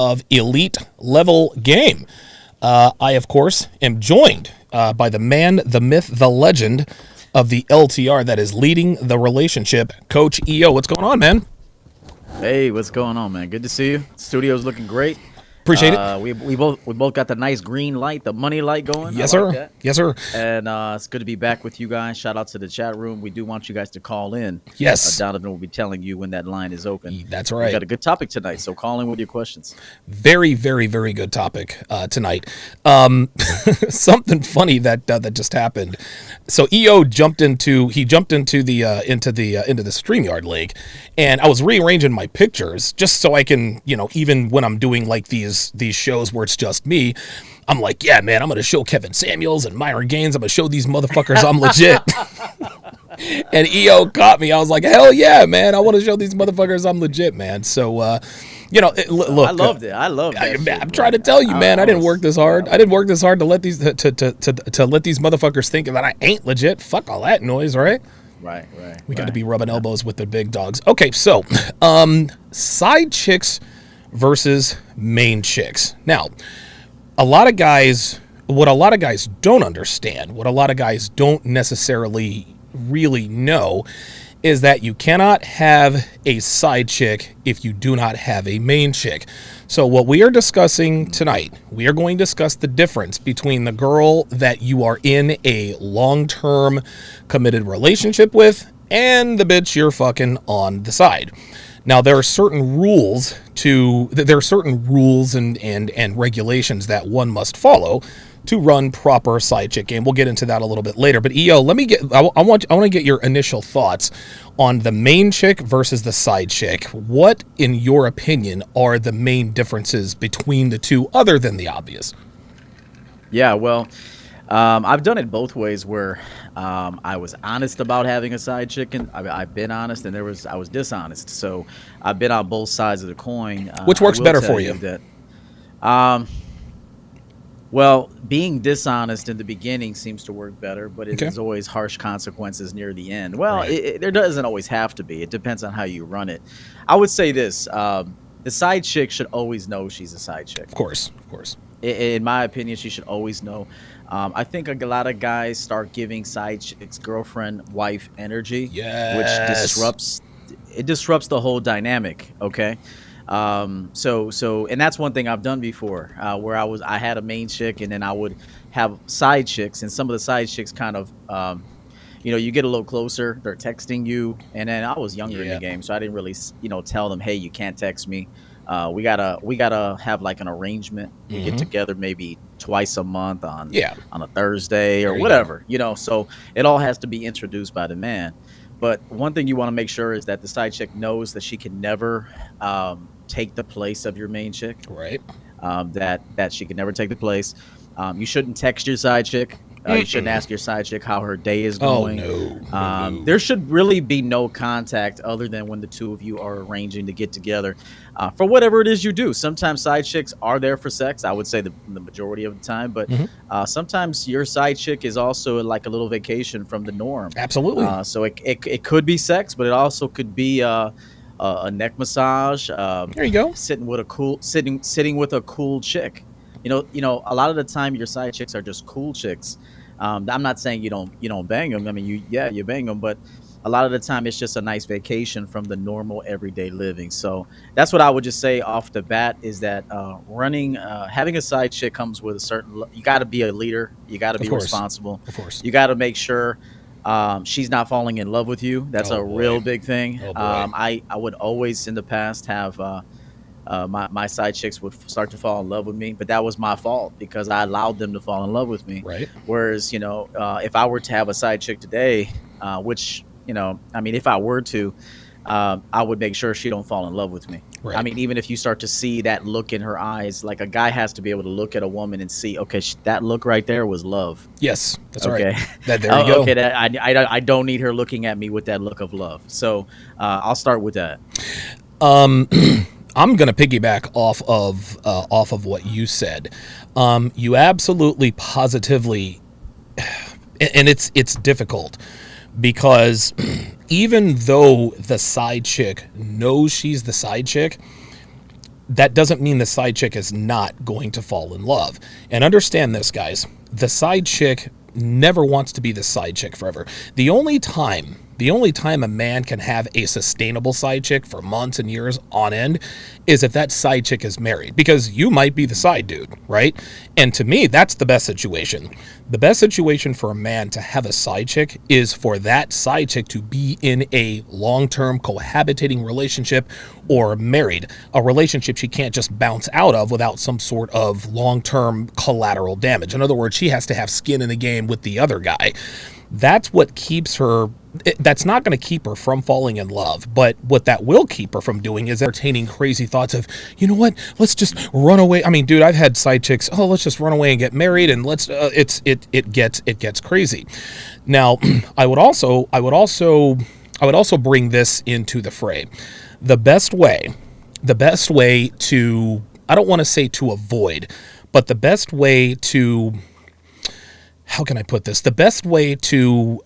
of Elite Level Game. I, of course, am joined by the man, the myth, the legend of the LTR that is leading the relationship, Coach EO. What's going on, man? Hey, what's going on, man? Good to see you. Studio's looking great. Appreciate it. We both got the nice green light, the money light going. Yes, sir. Yes, sir. And it's good to be back with you guys. Shout out to the chat room. We do want you guys to call in. Yes. Donovan will be telling you when that line is open. That's right. We got a good topic tonight, so call in with your questions. Very, very, very good topic tonight. Something funny that just happened. So EO jumped into the StreamYard link, and I was rearranging my pictures just so I can, even when I'm doing like these shows where it's just me, I'm like, yeah, man, I'm gonna show Kevin Samuels and Myron Gaines. I'm gonna show these motherfuckers I'm legit. And EO caught me. I was like, hell yeah, man, I want to show these motherfuckers I'm legit, man. So look, I loved it. I loved it. I'm trying to tell you, man, I didn't work this hard. I didn't work this hard to let these to let these motherfuckers think that I ain't legit. Fuck all that noise, right? Right. We got to be rubbing elbows with the big dogs. Okay, so side chicks versus main chicks. Now, what a lot of guys don't understand, what a lot of guys don't necessarily really know, is that you cannot have a side chick if you do not have a main chick. So what we are discussing tonight, we are going to discuss the difference between the girl that you are in a long-term committed relationship with and the bitch you're fucking on the side. Now, there are certain rules and regulations that one must follow to run proper side chick game. We'll get into that a little bit later. But EO, I want to get your initial thoughts on the main chick versus the side chick. What, in your opinion, are the main differences between the two, other than the obvious? Yeah, well, I've done it both ways where I was honest about having a side chick, and I've been honest, and I was dishonest. So I've been on both sides of the coin. Which works better for you? Well, being dishonest in the beginning seems to work better, but there's always harsh consequences near the end. Well, right. There doesn't always have to be. It depends on how you run it. I would say this. The side chick should always know she's a side chick. Of course. In my opinion, she should always know. I think a lot of guys start giving side chicks girlfriend, wife energy, which disrupts the whole dynamic. Okay. So and that's one thing I've done before, where I had a main chick and then I would have side chicks, and some of the side chicks kind of, you get a little closer, they're texting you, and then I was younger in the game, so I didn't really, tell them, hey, you can't text me. We gotta have like an arrangement. We get together maybe twice a month on a Thursday or whatever, so it all has to be introduced by the man. But one thing you want to make sure is that the side chick knows that she can never take the place of your main chick. Right. That she can never take the place. You shouldn't text your side chick. You shouldn't ask your side chick how her day is going. Oh, no. There should really be no contact other than when the two of you are arranging to get together for whatever it is you do. Sometimes side chicks are there for sex. I would say the majority of the time. But sometimes your side chick is also like a little vacation from the norm. Absolutely. So it could be sex, but it also could be a neck massage. There you go. Sitting with a cool chick. A lot of the time your side chicks are just cool chicks. I'm not saying you don't bang them. I mean, you bang them, but a lot of the time it's just a nice vacation from the normal everyday living. So that's what I would just say off the bat is that having a side chick comes with a certain. You got to be a leader. You got to be responsible. Of course. You got to make sure she's not falling in love with you. That's real big thing. I would always in the past have. My side chicks would start to fall in love with me, but that was my fault because I allowed them to fall in love with me. Right. Whereas, if I were to have a side chick today, which, if I were to, I would make sure she don't fall in love with me. Right. I mean, even if you start to see that look in her eyes, like a guy has to be able to look at a woman and see, okay, that look right there was love. Yes, that's okay. Right. There you go. Okay, I don't need her looking at me with that look of love. So I'll start with that. I'm going to piggyback off of what you said. You absolutely positively, and it's difficult because even though the side chick knows she's the side chick, that doesn't mean the side chick is not going to fall in love. And understand this, guys. The side chick never wants to be the side chick forever. The only time a man can have a sustainable side chick for months and years on end is if that side chick is married, because you might be the side dude, right? And to me, that's the best situation. The best situation for a man to have a side chick is for that side chick to be in a long-term cohabitating relationship or married, a relationship she can't just bounce out of without some sort of long-term collateral damage. In other words, she has to have skin in the game with the other guy. That's what keeps her, that's not going to keep her from falling in love, but what that will keep her from doing is entertaining crazy thoughts of, you know what, let's just run away. I mean, dude, I've had side chicks, oh, let's just run away and get married, and let's it gets crazy. Now, I would also bring this into the fray. The best way to, I don't want to say to avoid, but the best way to, how can I put this? The best way to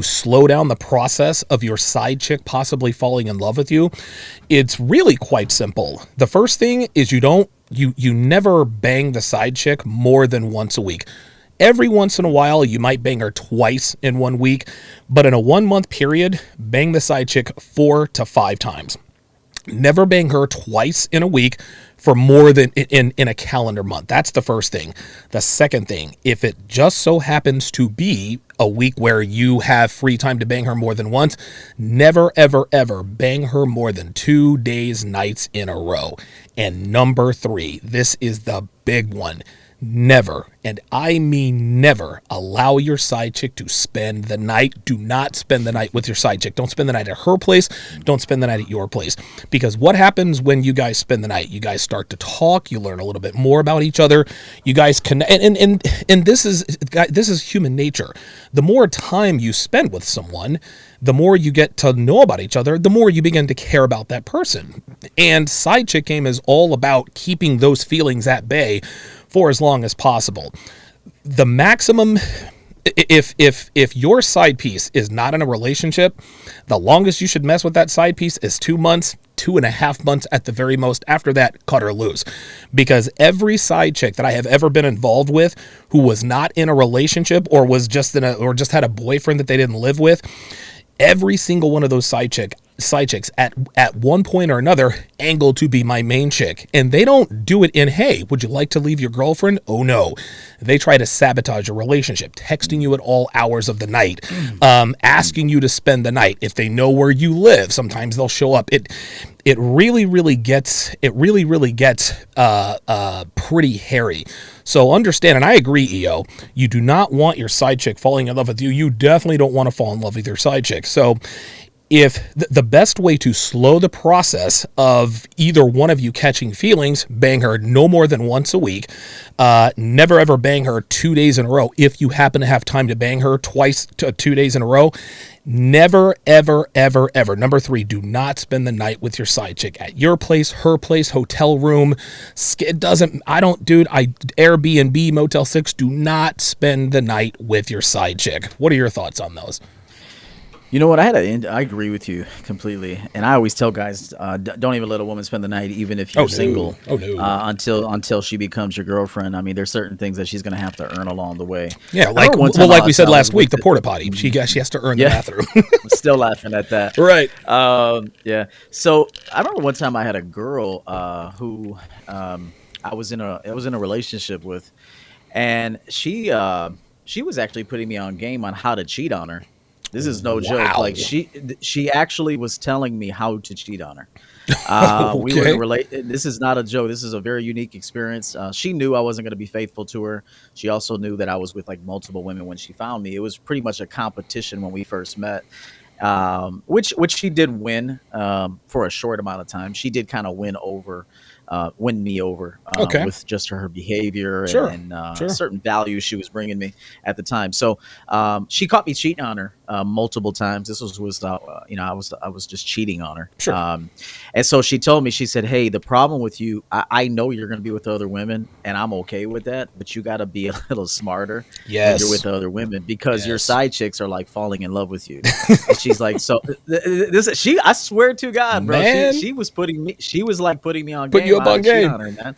slow down the process of your side chick possibly falling in love with you, it's really quite simple. The first thing is you never bang the side chick more than once a week. Every once in a while, you might bang her twice in 1 week, but in a 1 month period, bang the side chick 4 to 5 times. Never bang her twice in a week for more than in a calendar month. That's the first thing. The second thing, if it just so happens to be a week where you have free time to bang her more than once, never, ever, ever bang her more than 2 days, nights in a row. And number 3, this is the big one. Never, and I mean never, allow your side chick to spend the night. Do not spend the night with your side chick. Don't spend the night at her place. Don't spend the night at your place. Because what happens when you guys spend the night? You guys start to talk. You learn a little bit more about each other. You guys connect. And this is human nature. The more time you spend with someone, the more you get to know about each other, the more you begin to care about that person. And side chick game is all about keeping those feelings at bay for as long as possible. The maximum, if your side piece is not in a relationship, the longest you should mess with that side piece is 2 months, 2.5 months at the very most. After that, cut her loose. Because every side chick that I have ever been involved with who was not in a relationship or was just had a boyfriend that they didn't live with, every single one of those side chicks at one point or another angled to be my main chick. And they don't do it in, hey, would you like to leave your girlfriend? Oh no. They try to sabotage your relationship, texting you at all hours of the night, asking you to spend the night. If they know where you live, sometimes they'll show up. It really gets pretty hairy. So understand, and I agree, EO, you do not want your side chick falling in love with you. You definitely don't want to fall in love with your side chick. So if the best way to slow the process of either one of you catching feelings, bang her no more than once a week. Never ever bang her 2 days in a row. If you happen to have time to bang her 2 days in a row, never, ever, ever, ever. Number 3, do not spend the night with your side chick at your place, her place, hotel room. It doesn't, Airbnb, Motel 6, do not spend the night with your side chick. What are your thoughts on those? You know what? I agree with you completely, and I always tell guys, don't even let a woman spend the night, even if you're single. Oh no! Until she becomes your girlfriend. I mean, there's certain things that she's going to have to earn along the way. Yeah, like we said last week, the porta potty. She has to earn the bathroom. I'm still laughing at that. Right. Yeah. So I remember one time I had a girl who I was in a relationship with, and she was actually putting me on game on how to cheat on her. This is no joke. Like she actually was telling me how to cheat on her. Okay. We were This is not a joke. This is a very unique experience. She knew I wasn't going to be faithful to her. She also knew that I was with like multiple women when she found me. It was pretty much a competition when we first met, which she did win for a short amount of time. She did kind of win me over with just her behavior and certain values she was bringing me at the time. So she caught me cheating on her. multiple times. This was I was just cheating on her. Sure. And so she told me, she said, "Hey, the problem with you, I know you're going to be with other women, and I'm okay with that, but you got to be a little smarter when you're with other women because your side chicks are like falling in love with you." And she's like, "So I swear to God, bro, she was putting me on Put game. You up on game on her, man."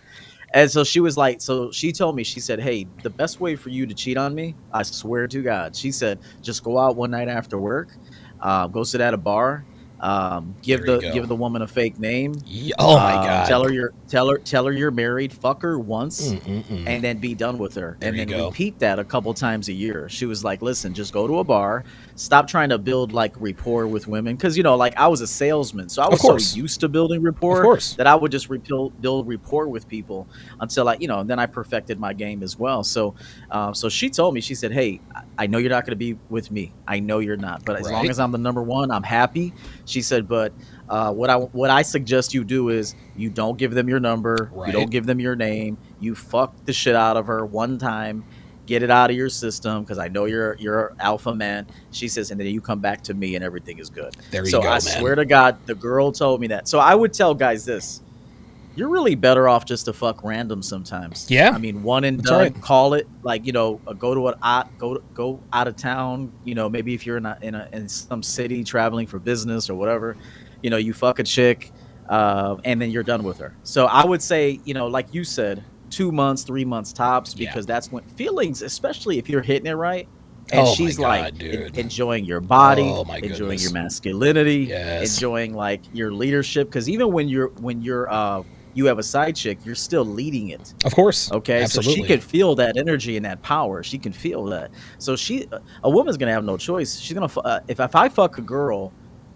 And so she was like, so she told me, she said, "Hey, the best way for you to cheat on me, I swear to God," she said, "just go out one night after work, go sit at a bar, give the woman a fake name. Oh my God. Tell her you're married, fuck her once, and then be done with her. And then repeat that a couple times a year." She was like, "Listen, just go to a bar, stop trying to build like rapport with women." Because, like I was a salesman, so I was so used to building rapport that I would just build rapport with people until then I perfected my game as well. So she told me, she said, "Hey, I know you're not going to be with me. I know you're not, but as long as I'm the number one, I'm happy." She said, "But what I suggest you do is you don't give them your number, you don't give them your name, you fuck the shit out of her one time, get it out of your system because I know you're alpha man." She says, "And then you come back to me and everything is good." There you go, I swear to God, the girl told me that. So I would tell guys this: you're really better off just to fuck random sometimes. Yeah, I mean, one and done. Right. Call it like go out of town. Maybe if you're in some city traveling for business or whatever, you fuck a chick, and then you're done with her. So I would say, like you said, 2 months, 3 months tops, because that's when feelings, especially if you're hitting it right. And she's enjoying your body, enjoying your masculinity, enjoying like your leadership. Because even when you have a side chick, you're still leading it. Of course. Okay. Absolutely. So she can feel that energy and that power. She can feel that. So a woman's going to have no choice. She's going to, if I fuck a girl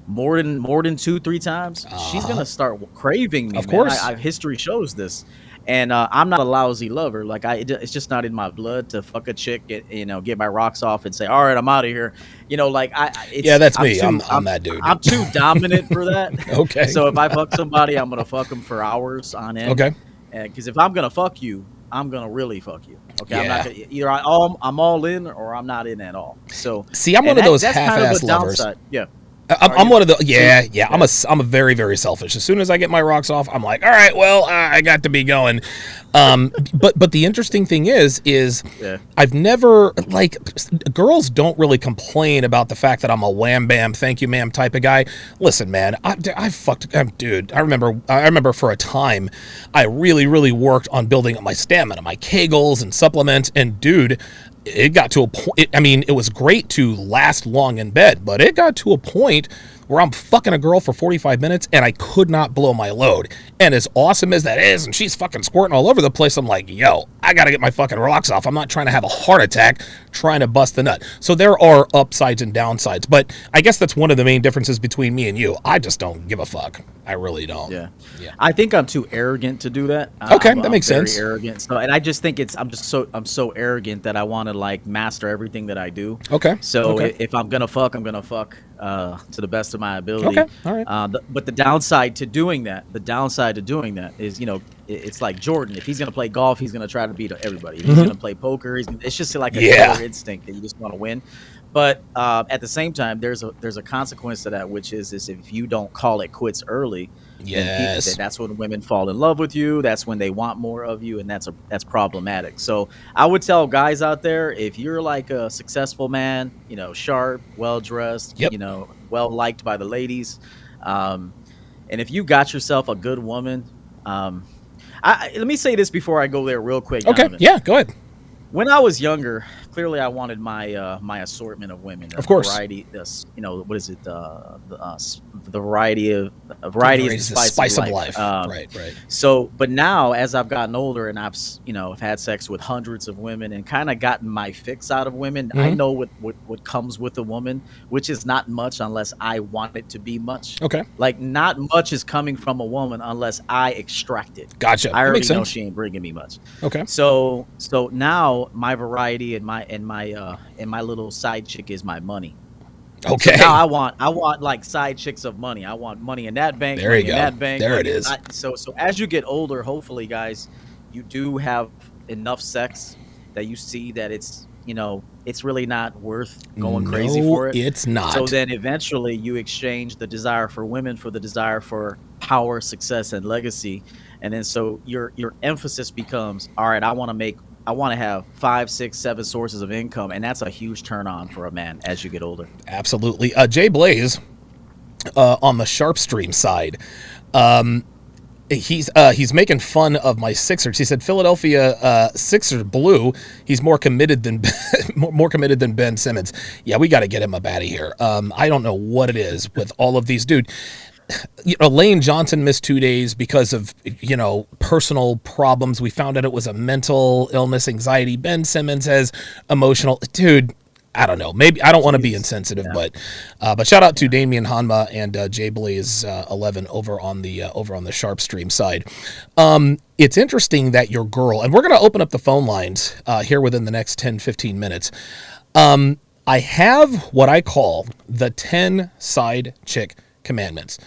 more than 2-3 times, she's going to start craving me. Of course. History shows this. And I'm not a lousy lover. Like it's just not in my blood to fuck a chick, get my rocks off and say, "All right, I'm out of here." That's me. I'm that dude. I'm too dominant for that. Okay. So if I fuck somebody, I'm gonna fuck them for hours on end. Okay. Because if I'm gonna fuck you, I'm gonna really fuck you. Okay. Yeah. I'm not gonna, either I'm all in or I'm not in at all. So see, I'm one of those half-ass lovers. Downside. Yeah. I'm one of the yeah. I'm a very, very selfish. As soon as I get my rocks off, I'm like, all right, well, I got to be going. But the interesting thing is I've never girls don't really complain about the fact that I'm a wham bam, thank you ma'am type of guy. Listen, man, I fucked, dude. I remember for a time, I really, really worked on building up my stamina, my Kegels and supplements, and dude. It got to a point, it was great to last long in bed, but it got to a point where I'm fucking a girl for 45 minutes and I could not blow my load. And as awesome as that is, and she's fucking squirting all over the place, I'm like, yo, I gotta get my fucking rocks off. I'm not trying to have a heart attack trying to bust the nut. So there are upsides and downsides, but I guess that's one of the main differences between me and you. I just don't give a fuck. I really don't. Yeah. I think I'm too arrogant to do that. Okay, that makes sense. Very arrogant. So, and I just think I'm so arrogant that I want to like master everything that I do. Okay. So if I'm gonna fuck, I'm gonna fuck to the best of my ability. Okay. All right. But the downside to doing that is, it's like Jordan. If he's gonna play golf, he's gonna try to beat everybody. If he's gonna play poker, it's just like a killer instinct that you just want to win. But at the same time, there's a consequence to that, which is if you don't call it quits early, that's when women fall in love with you. That's when they want more of you, and that's problematic. So I would tell guys out there, if you're like a successful man, sharp, well dressed, well liked by the ladies, and if you got yourself a good woman, let me say this before I go there real quick. Okay, Donovan. yeah, go ahead. When I was younger, clearly I wanted my my assortment of women. Of course. Variety, what is it? The variety is the spice of life. Right. So, but now as I've gotten older and I've had sex with hundreds of women and kind of gotten my fix out of women, I know what comes with a woman, which is not much unless I want it to be much. Okay. Like not much is coming from a woman unless I extract it. Gotcha. I already know she ain't bringing me much. Okay. So now my variety and my little side chick is my money. Okay. So now I want like side chicks of money. I want money in that bank. There you go. In that bank. There it is. So as you get older, hopefully, guys, you do have enough sex that you see that it's it's really not worth going crazy for it. It's not. So then eventually you exchange the desire for women for the desire for power, success, and legacy. And then so your emphasis becomes, all right, I want to have 5, 6, 7 sources of income. And that's a huge turn on for a man as you get older. Absolutely. Jay Blaze, on the Sharp Stream side, he's making fun of my Sixers. He said Philadelphia Sixers blue. He's more committed than Ben Simmons. Yeah, we got to get him up out of here. I don't know what it is with all of these, dude. Lane Johnson missed 2 days because of personal problems. We found out it was a mental illness, anxiety. Ben Simmons has emotional. Dude, I don't know. Maybe I don't want to be insensitive, but shout out to Damian Hanma and Jay Blaze 11 over on the Sharp Stream side. It's interesting that your girl, and we're going to open up the phone lines here within the next 10-15 minutes. I have what I call the 10 side chick commandments.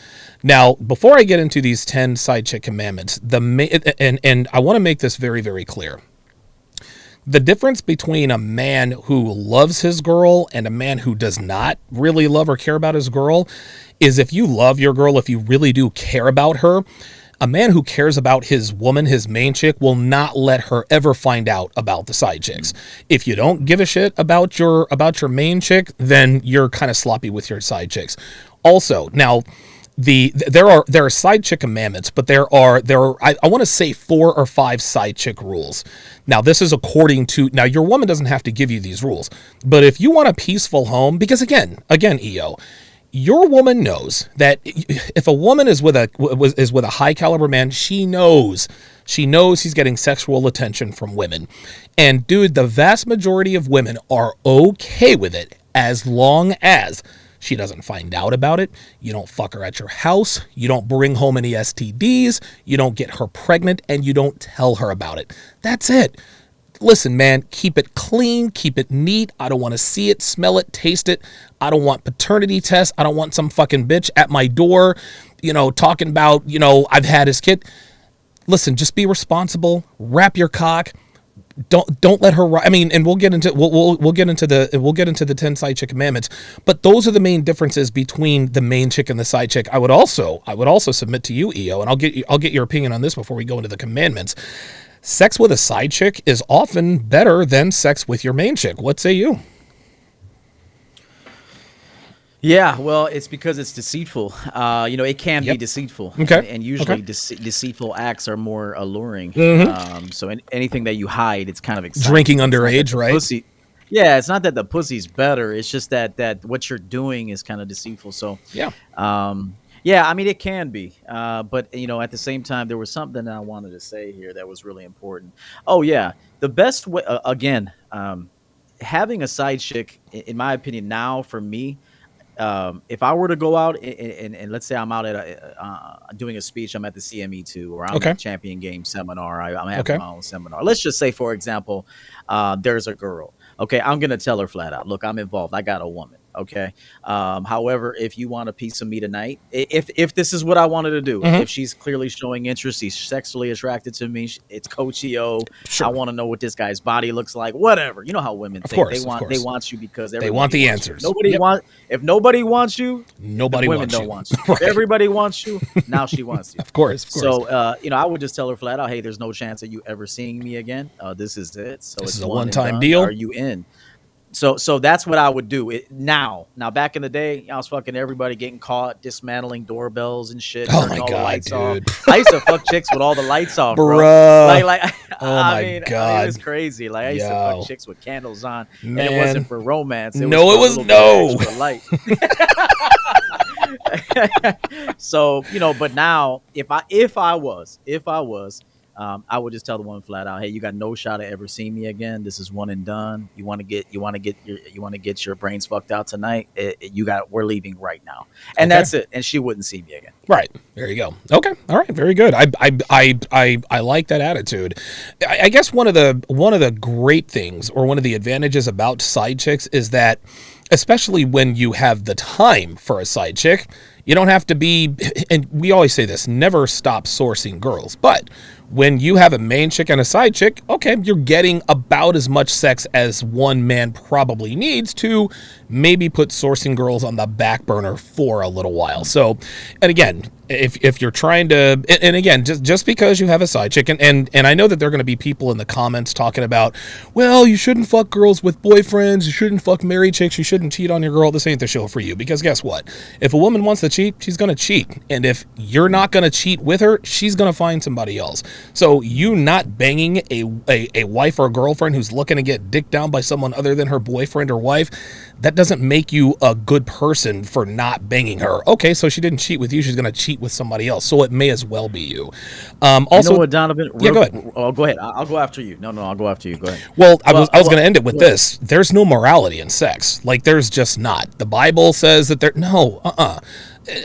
Now, before I get into these 10 side chick commandments, and I want to make this very, very clear. The difference between a man who loves his girl and a man who does not really love or care about his girl is, if you love your girl, if you really do care about her, a man who cares about his woman, his main chick, will not let her ever find out about the side chicks. If you don't give a shit about your main chick, then you're kind of sloppy with your side chicks. Also, now, there are side chick commandments, but there are I want to say 4 or 5 side chick rules. Now, this is according to, now your woman doesn't have to give you these rules, but if you want a peaceful home, because again, EO, your woman knows that if a woman is with a high caliber man, she knows he's getting sexual attention from women. And dude, the vast majority of women are okay with it as long as she doesn't find out about it. You don't fuck her at your house. You don't bring home any STDs. You don't get her pregnant, and you don't tell her about it. That's it. Listen, man, keep it clean, keep it neat. I don't want to see it, smell it, taste it. I don't want paternity tests. I don't want some fucking bitch at my door, talking about, I've had his kid. Listen, just be responsible. Wrap your cock. Don't let her. I mean, and we'll get into the 10 side chick commandments. But those are the main differences between the main chick and the side chick. I would also submit to you, EO, and I'll get your opinion on this before we go into the commandments. Sex with a side chick is often better than sex with your main chick. What say you? Yeah, well, it's because it's deceitful. It can be deceitful. Okay. And usually deceitful acts are more alluring. Mm-hmm. So anything that you hide, it's kind of exciting. Drinking underage, right? Pussy. Yeah, it's not that the pussy's better. It's just that what you're doing is kind of deceitful. So yeah. I mean, it can be. But, at the same time, there was something that I wanted to say here that was really important. Oh, yeah. The best way, having a side chick, in my opinion, now for me, if I were to go out and let's say I'm out at doing a speech, I'm at the CME2 or I'm at a Champion Game seminar, I'm having my own seminar. Let's just say, for example, there's a girl. Okay, I'm going to tell her flat out, look, I'm involved. I got a woman. Okay. However, if you want a piece of me tonight, if this is what I wanted to do, if she's clearly showing interest, she's sexually attracted to me, it's Coach EO. Sure. I want to know what this guy's body looks like, whatever. You know how women think. They want you because they want the answers. If nobody wants you, nobody women wants don't you. Want you. Right. If everybody wants you, now she wants you. Of course. So, I would just tell her flat out, hey, there's no chance of you ever seeing me again. This is it. So this is a one-time deal. Are you in? So that's what I would do. Now back in the day, I was fucking everybody getting caught dismantling doorbells and shit. Oh my all God, the lights dude. Off. I used to fuck chicks with all the lights off, bro. God. It was crazy. Like I used to fuck chicks with candles on, man. And it wasn't for romance. It was light. So but now if I was. I would just tell the woman flat out, hey, you got no shot at ever seeing me again. This is one and done. You want to get your brains fucked out tonight. We're leaving right now, and that's it. And she wouldn't see me again. Right. There you go. Okay. All right. Very good. I like that attitude. I guess one of the great things, or one of the advantages about side chicks, is that, especially when you have the time for a side chick, you don't have to be, and we always say this, never stop sourcing girls, but When you have a main chick and a side chick, okay, you're getting about as much sex as one man probably needs to maybe put sourcing girls on the back burner for a little while. So, and again, if you're trying to, and again, just because you have a side chick, and I know that there are going to be people in the comments talking about, well, you shouldn't fuck girls with boyfriends, you shouldn't fuck married chicks, you shouldn't cheat on your girl. This ain't the show for you, because guess what? If a woman wants to cheat, she's going to cheat, and if you're not going to cheat with her, she's going to find somebody else. So you not banging a wife or a girlfriend who's looking to get dicked down by someone other than her boyfriend or wife, that doesn't make you a good person for not banging her. Okay, so she didn't cheat with you, she's going to cheat with somebody else, so it may as well be you. Also, you know what, Donovan? Yeah, go ahead. Oh, go ahead. I'll go after you. No, I'll go after you. Go ahead. Well, I was going to end it with this. There's no morality in sex. Like, there's just not. The Bible says that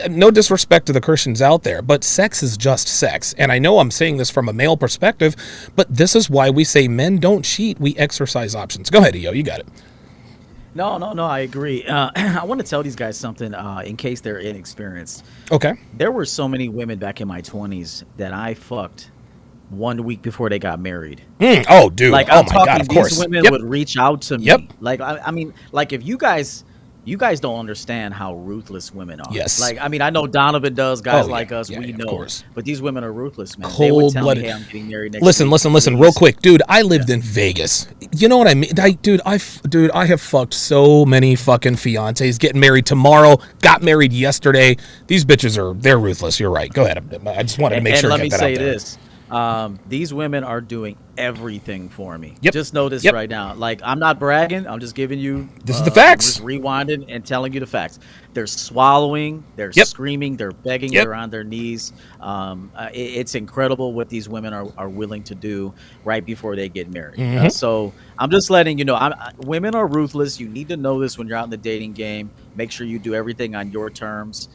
no disrespect to the Christians out there, but sex is just sex. And I know I'm saying this from a male perspective, but this is why we say men don't cheat. We exercise options. Go ahead, EO. You got it. No, I agree. I want to tell these guys something in case they're inexperienced. Okay. There were so many women back in my 20s that I fucked 1 week before they got married. Oh, dude. Like, oh, my God, of course. These women would reach out to me. Like, I mean, like, if you guys don't understand how ruthless women are. Yes. Like, I mean, I know Donovan does, guys like us, we know. But these women are ruthless, man. They would tell me, hey, I'm getting married next week. Listen, real quick. Dude, I lived in Vegas. You know what I mean? I have fucked so many fucking fiancés. Getting married tomorrow. Got married yesterday. These bitches they're ruthless. You're right. Go ahead. I just wanted to make sure to get that out there. And let me say this. These women are doing everything for me. Yep. Just know this right now. Like, I'm not bragging. I'm just giving you this is the facts. Just rewinding and telling you the facts. They're swallowing. They're screaming. They're begging. They're on their knees. It's incredible what these women are willing to do right before they get married. So I'm just letting you know. Women are ruthless. You need to know this when you're out in the dating game. Make sure you do everything on your terms.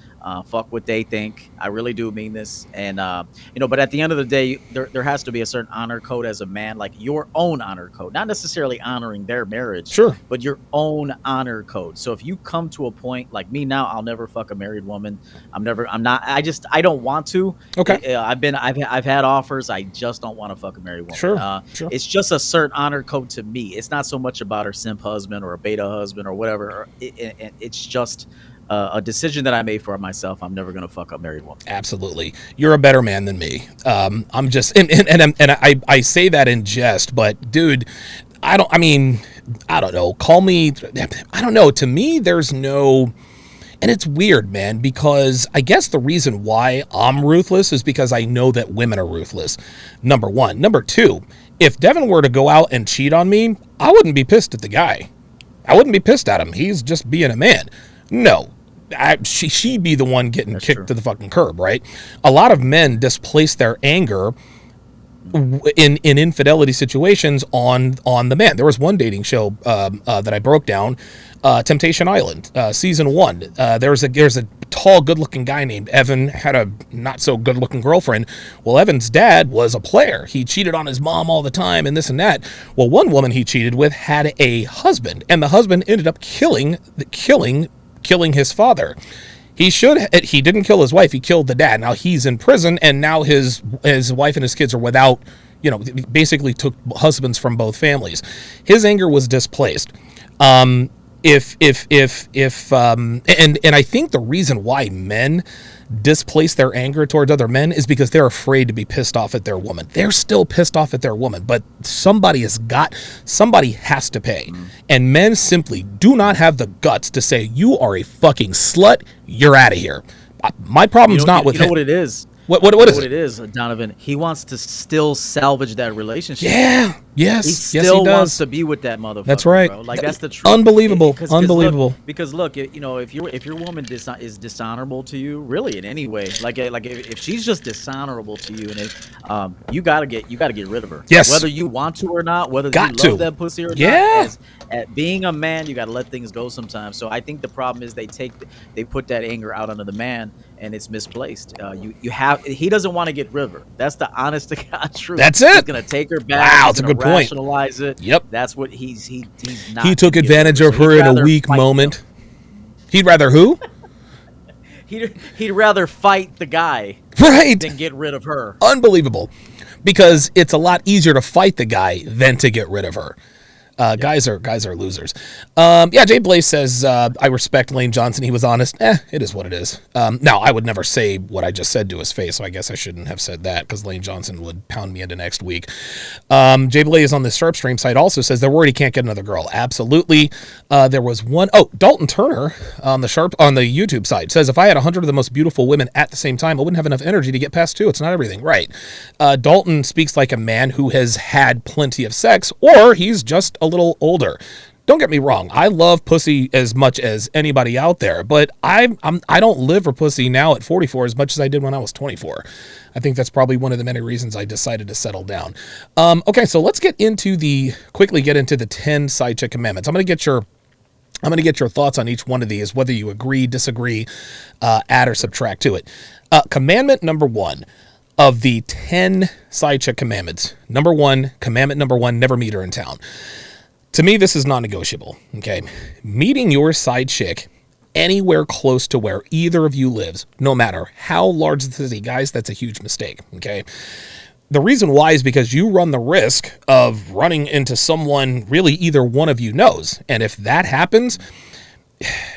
Fuck what they think. I really do mean this. And, but at the end of the day, there has to be a certain honor code as a man, like your own honor code, not necessarily honoring their marriage, but your own honor code. So if you come to a point like me now, I'll never fuck a married woman. I don't want to. Okay. I've had offers. I just don't want to fuck a married woman. Sure. It's just a certain honor code to me. It's not so much about her simp husband or a beta husband or whatever. It's just a decision that I made for myself. I'm never going to fuck a married woman. Absolutely. You're a better man than me. I'm just, and I say that in jest, but dude, I don't know. Call me, I don't know. To me, there's no, and it's weird, man, because I guess the reason why I'm ruthless is because I know that women are ruthless. Number one. Number two, if Devin were to go out and cheat on me, I wouldn't be pissed at the guy. I wouldn't be pissed at him. He's just being a man. No. She'd be the one getting kicked to the fucking curb, right? A lot of men displace their anger in infidelity situations on the man. There was one dating show that I broke down, Temptation Island, season 1. There's a tall, good-looking guy named Evan, had a not-so-good-looking girlfriend. Well, Evan's dad was a player. He cheated on his mom all the time and this and that. Well, one woman he cheated with had a husband, and the husband ended up killing his father. He didn't kill his wife, he killed the dad. Now he's in prison, and now his wife and his kids are without, basically took husbands from both families. His anger was displaced. And I think the reason why men displace their anger towards other men is because they're afraid to be pissed off at their woman. They're still pissed off at their woman, but somebody has to pay. And men simply do not have the guts to say, you are a fucking slut, you're out of here. My problem's not with him. You know what it is? What is it? It is, Donovan. He wants to still salvage that relationship. Yeah. Yes. He still wants to be with that motherfucker. That's right. Bro. Like, that's the truth. Unbelievable. Unbelievable. Because look, if your woman is dishonorable to you, really in any way, like if she's just dishonorable to you, and you gotta get rid of her. Yes. Whether you want to or not, whether you love that pussy or not. At being a man, you gotta let things go sometimes. So I think the problem is they put that anger out onto the man, and it's misplaced. He doesn't want to get rid of her. That's the honest to God truth. That's it. He's gonna take her back. Wow, it's a good point. Rationalize it. Yep. That's what he's not. He took advantage of her in a weak moment. He'd rather who? He'd rather fight the guy, right, than get rid of her. Unbelievable. because it's a lot easier to fight the guy than to get rid of her. Guys are losers. Jay Blaze says, I respect Lane Johnson. He was honest. It is what it is. Now, I would never say what I just said to his face, so I guess I shouldn't have said that because Lane Johnson would pound me into next week. Jay Blaze on the Sharp Stream site also says they're worried he can't get another girl. Absolutely. There was one. Oh, Dalton Turner on the YouTube site says, if I had 100 of the most beautiful women at the same time, I wouldn't have enough energy to get past 2. It's not everything. Right. Dalton speaks like a man who has had plenty of sex, or he's just a little older. Don't get me wrong, I love pussy as much as anybody out there, but I don't live for pussy now at 44 as much as I did when I was 24. I think that's probably one of the many reasons I decided to settle down. Okay, so let's quickly get into the 10 side chick commandments. I'm going to get your thoughts on each one of these, whether you agree, disagree, add or subtract to it. Commandment number 1 of the 10 side chick commandments. Commandment number 1, never meet her in town. To me, this is non-negotiable, okay? Meeting your side chick anywhere close to where either of you lives, no matter how large the city, guys, that's a huge mistake, okay? The reason why is because you run the risk of running into someone really either one of you knows. And if that happens,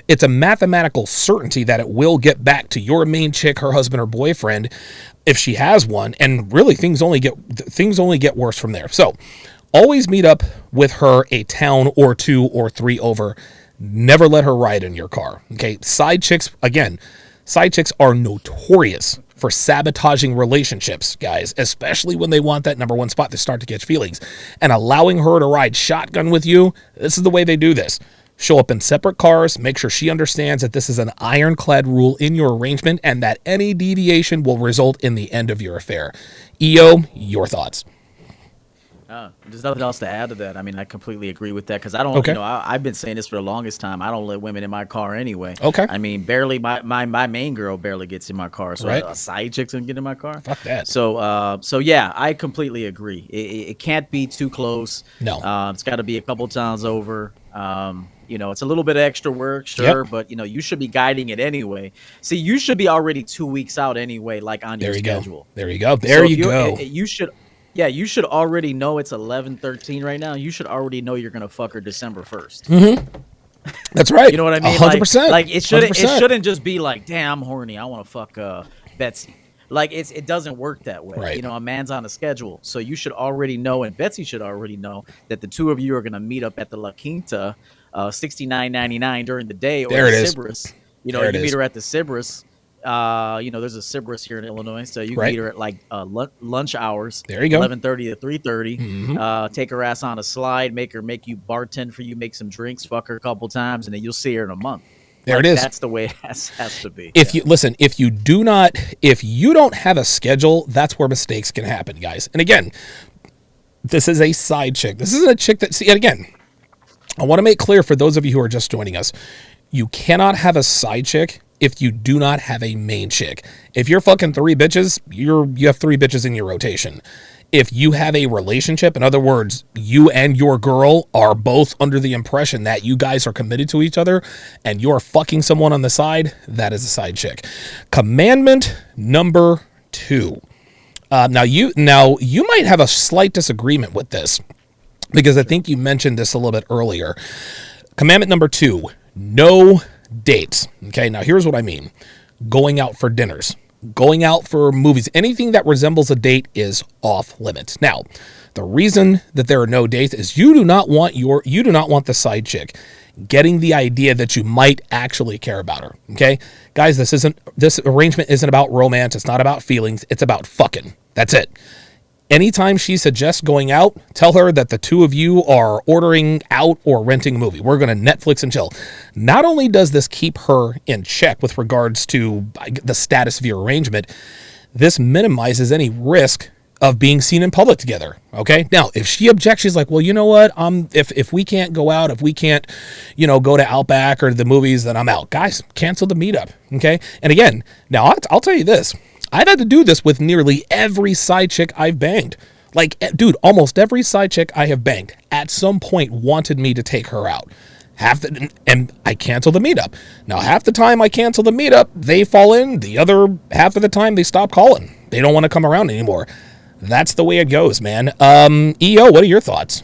it's a mathematical certainty that it will get back to your main chick, her husband or boyfriend, if she has one. And really, things only get worse from there. So always meet up with her a town or 2 or 3 over. Never let her ride in your car. Okay. Side chicks are notorious for sabotaging relationships, guys, especially when they want that number 1 spot to start to catch feelings. And allowing her to ride shotgun with you, this is the way they do this. Show up in separate cars, make sure she understands that this is an ironclad rule in your arrangement and that any deviation will result in the end of your affair. EO, your thoughts? There's nothing else to add to that. I mean, I completely agree with that because I don't, I've been saying this for the longest time. I don't let women in my car anyway. Okay. I mean, barely, my main girl barely gets in my car. So a side chick's gonna get in my car. Fuck that. So yeah, I completely agree. It can't be too close. No. It's got to be a couple times over. It's a little bit of extra work, sure, but you should be guiding it anyway. See, you should be already 2 weeks out anyway, like on your schedule. There you go. There you go. You should. Yeah, you should already know it's 11/13 right now. You should already know you're gonna fuck her December 1st. Mm-hmm. That's right. You know what I mean? 100%. Like it shouldn't just be like, damn, I'm horny, I want to fuck Betsy. Like it doesn't work that way. Right. A man's on a schedule, so you should already know, and Betsy should already know that the 2 of you are gonna meet up at the La Quinta, $69.99 during the day, or there the it is. Sybaris. You meet her at the Sybaris. There's a Sybaris here in Illinois, so you can meet her at like lunch hours. There you go. 11:30 to 3:30. Mm-hmm. Take her ass on a slide, make you bartend for you, make some drinks, fuck her a couple times, and then you'll see her in a month. There it is. That's the way it has to be. If you don't have a schedule, that's where mistakes can happen, guys. And again, this is a side chick. This isn't a chick that. See, and again, I want to make clear for those of you who are just joining us, you cannot have a side chick if you do not have a main chick. If you're fucking 3 bitches, you have 3 bitches in your rotation. If you have a relationship, in other words, you and your girl are both under the impression that you guys are committed to each other and you're fucking someone on the side, that is a side chick. Commandment number 2. Now you might have a slight disagreement with this because I think you mentioned this a little bit earlier. Commandment number 2, no dates. Okay, now here's what I mean. Going out for dinners, going out for movies, anything that resembles a date is off limits. Now, the reason that there are no dates is you do not want the side chick getting the idea that you might actually care about her. Okay? Guys, this arrangement isn't about romance, it's not about feelings, it's about fucking. That's it. Anytime she suggests going out, tell her that the 2 of you are ordering out or renting a movie. We're going to Netflix and chill. Not only does this keep her in check with regards to the status of your arrangement, this minimizes any risk of being seen in public together. Okay. Now, if she objects, she's like, well, you know what? If we can't go out, if we can't, go to Outback or the movies, then I'm out. Guys, cancel the meetup. Okay. And again, now I'll tell you this. I've had to do this with nearly every side chick I've banged. Like, dude, almost every side chick I have banged at some point wanted me to take her out. And I cancel the meetup. Now, half the time I cancel the meetup, they fall in. The other half of the time, they stop calling. They don't want to come around anymore. that's the way it goes, man. EO, what are your thoughts?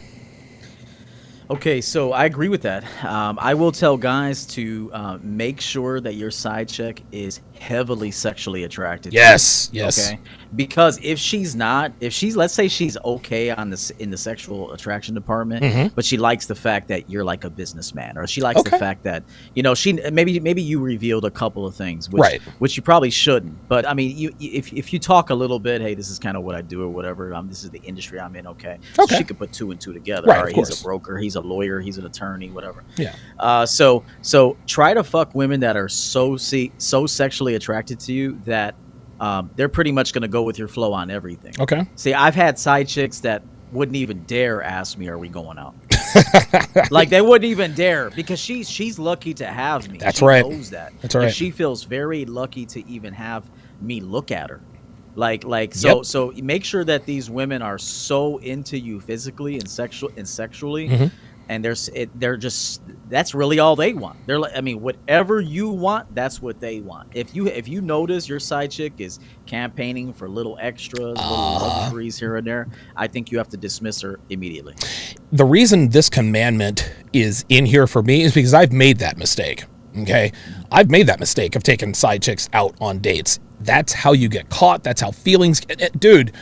Okay, so I agree with that. I will tell guys to make sure that your side chick is heavily sexually attracted. Yes, to you, yes. okay, because if she's not, if she's, let's say she's okay on this in the sexual attraction department, but she likes the fact that you're like a businessman, or she likes the fact that she maybe you revealed a couple of things, which you probably shouldn't. But I mean, if you talk a little bit, hey, this is kind of what I do or whatever. This is the industry I'm in. Okay, so she could put two and two together. Right, all right, he's a broker, he's a lawyer, he's an attorney, whatever. Yeah. So try to fuck women that are so sexually attracted to you that they're pretty much going to go with your flow on everything. Okay. See, I've had side chicks that wouldn't even dare ask me, "Are we going out?" Like they wouldn't even dare, because she's lucky to have me. That's she right. Knows that. That's right. And she feels very lucky to even have me look at her. So make sure that these women are so into you physically and sexually, and they're just, that's really all they want. They're like, I mean, whatever you want, that's what they want. If you notice your side chick is campaigning for little extras, little luxuries here and there, I think you have to dismiss her immediately. The reason this commandment is in here for me is because I've made that mistake. Okay, I've made that mistake of taking side chicks out on dates. That's how you get caught. That's how feelings get, dude.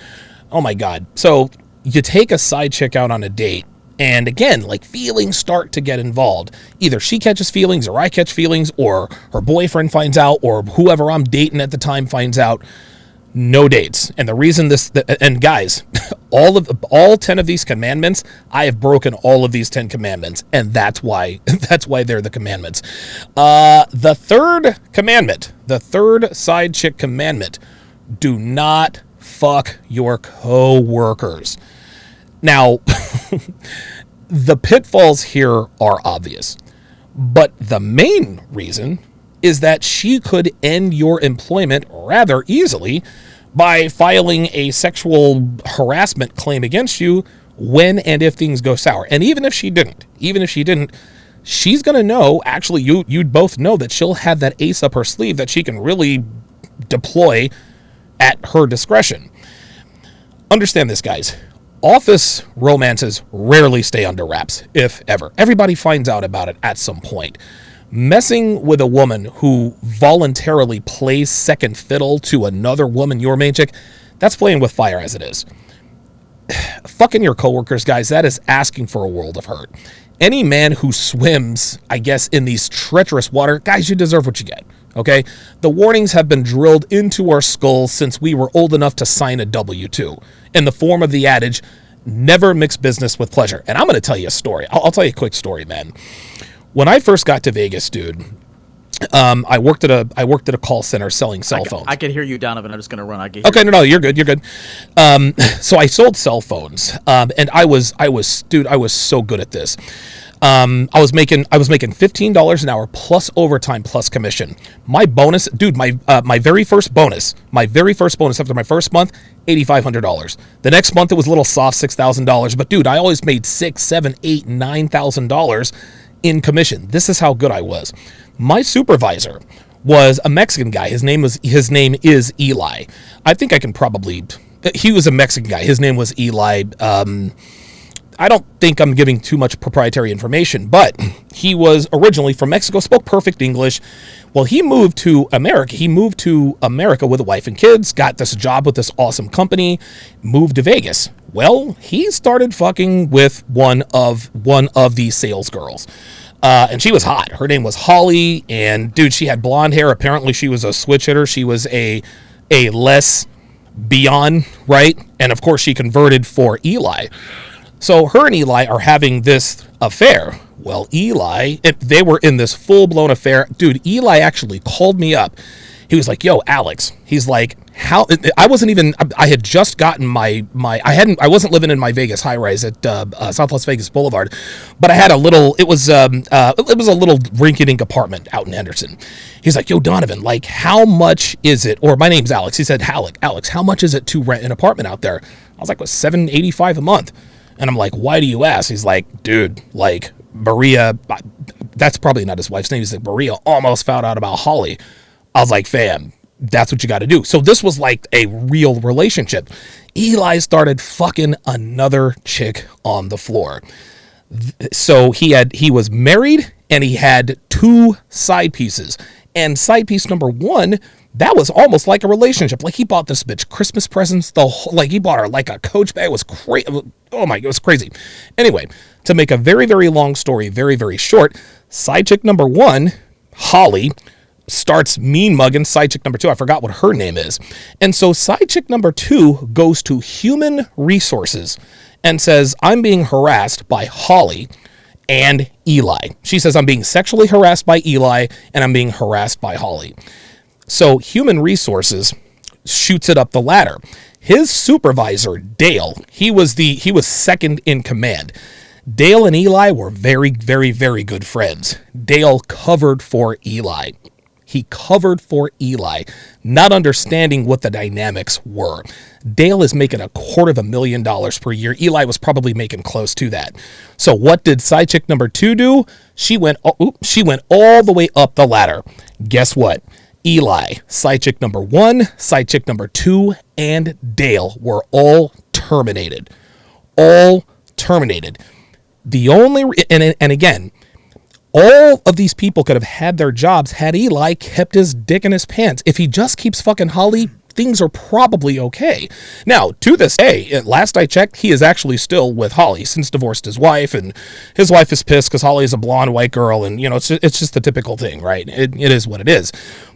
Oh my God. So you take a side chick out on a date, and again, like, feelings start to get involved. Either she catches feelings, or I catch feelings, or her boyfriend finds out, or whoever I'm dating at the time finds out. No dates. And the reason and guys, all 10 of these commandments, I have broken all of these 10 commandments, and that's why they're the commandments. The third commandment, the third side chick commandment: do not fuck your co-workers. Now, the pitfalls here are obvious, but the main reason is that she could end your employment rather easily by filing a sexual harassment claim against you when and if things go sour. And even if she didn't, she's going to know, actually, you'd both know that she'll have that ace up her sleeve that she can really deploy at her discretion. Understand this, guys. Office romances rarely stay under wraps, if ever. Everybody finds out about it at some point. Messing with a woman who voluntarily plays second fiddle to another woman, your main chick, that's playing with fire as it is. Fucking your coworkers, guys, that is asking for a world of hurt. Any man who swims, I guess, in these treacherous water, guys, you deserve what you get, okay? The warnings have been drilled into our skulls since we were old enough to sign a W-2, in the form of the adage, never mix business with pleasure. And I'm going to tell you a story. I'll tell you a quick story, man. When I first got to Vegas, dude, I worked at a call center selling cell phones. I can hear you, Donovan. I'm just gonna run. Okay, no, you're good. You're good. So I sold cell phones, and I was so good at this. I was making $15 an hour plus overtime plus commission. My bonus, dude, my very first bonus after my first month, $8,500. The next month it was a little soft, $6,000. But dude, I always made $6,000, $7,000, $8,000, $9,000 in commission. This is how good I was. My supervisor was a Mexican guy. His name is Eli. I think I can probably. He was a Mexican guy. His name was Eli. I don't think I'm giving too much proprietary information, but he was originally from Mexico, spoke perfect English. Well, he moved to America. He moved to America with a wife and kids, got this job with this awesome company, moved to Vegas. Well, he started fucking with one of these sales girls. And she was hot. Her name was Holly, and dude, she had blonde hair. Apparently she was a switch hitter. She was a Les Bion, right? And of course she converted for Eli. So her and Eli are having this affair. Well, Eli, they were in this full-blown affair. Dude, Eli actually called me up. He was like, yo, Alex. He's like, how? I had just gotten I wasn't living in my Vegas high-rise at South Las Vegas Boulevard, but I had it was a little rinky-dink apartment out in Henderson. He's like, yo, Donovan, like, how much is it? Or my name's Alex. He said, Alex, how much is it to rent an apartment out there? I was like, what, $785 a month? And I'm like, why do you ask? He's like, dude, like, Maria, that's probably not his wife's name. He's like, Maria almost found out about Holly. I was like, fam, that's what you got to do. So this was like a real relationship. Eli started fucking another chick on the floor. So he was married and he had 2 side pieces. And side piece number 1, that was almost like a relationship. Like he bought this bitch Christmas presents. Like he bought her like a Coach bag. It was crazy. Oh my, it was crazy. Anyway, to make a very, very long story very, very short, side chick number 1, Holly, starts mean mugging side chick number 2. I forgot what her name is. And so side chick number 2 goes to human resources and says, I'm being harassed by Holly and Eli. She says, I'm being sexually harassed by Eli and I'm being harassed by Holly. So human resources shoots it up the ladder. His supervisor, Dale, he was second in command. Dale and Eli were very, very, very good friends. Dale covered for Eli. He covered for Eli, not understanding what the dynamics were. Dale is making $250,000 per year. Eli was probably making close to that. So what did side chick number 2 do? She went all the way up the ladder. Guess what? Eli, side chick number 1, side chick number 2, and Dale were all terminated. All terminated. The only, and again, all of these people could have had their jobs had Eli kept his dick in his pants. If he just keeps fucking Holly, things are probably okay. Now, to this day, last I checked, he is actually still with Holly since divorced his wife, and his wife is pissed because Holly is a blonde white girl, and it's just the typical thing, right? It is what it is.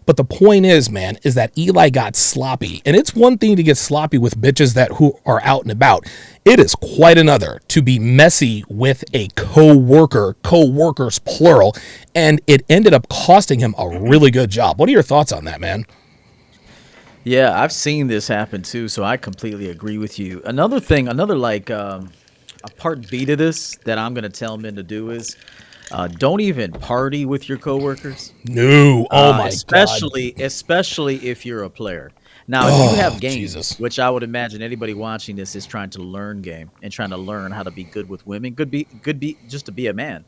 But the point is, man, is that Eli got sloppy, and it's one thing to get sloppy with bitches who are out and about. It is quite another to be messy with a co-workers plural, and it ended up costing him a really good job. What are your thoughts on that, man? Yeah, I've seen this happen too, so I completely agree with you. Another thing, a part B to this that I'm going to tell men to do is don't even party with your coworkers. No. Oh my God. Especially if you're a player. Now, if you have game, which I would imagine anybody watching this is trying to learn game and trying to learn how to be good with women, could be just to be a man.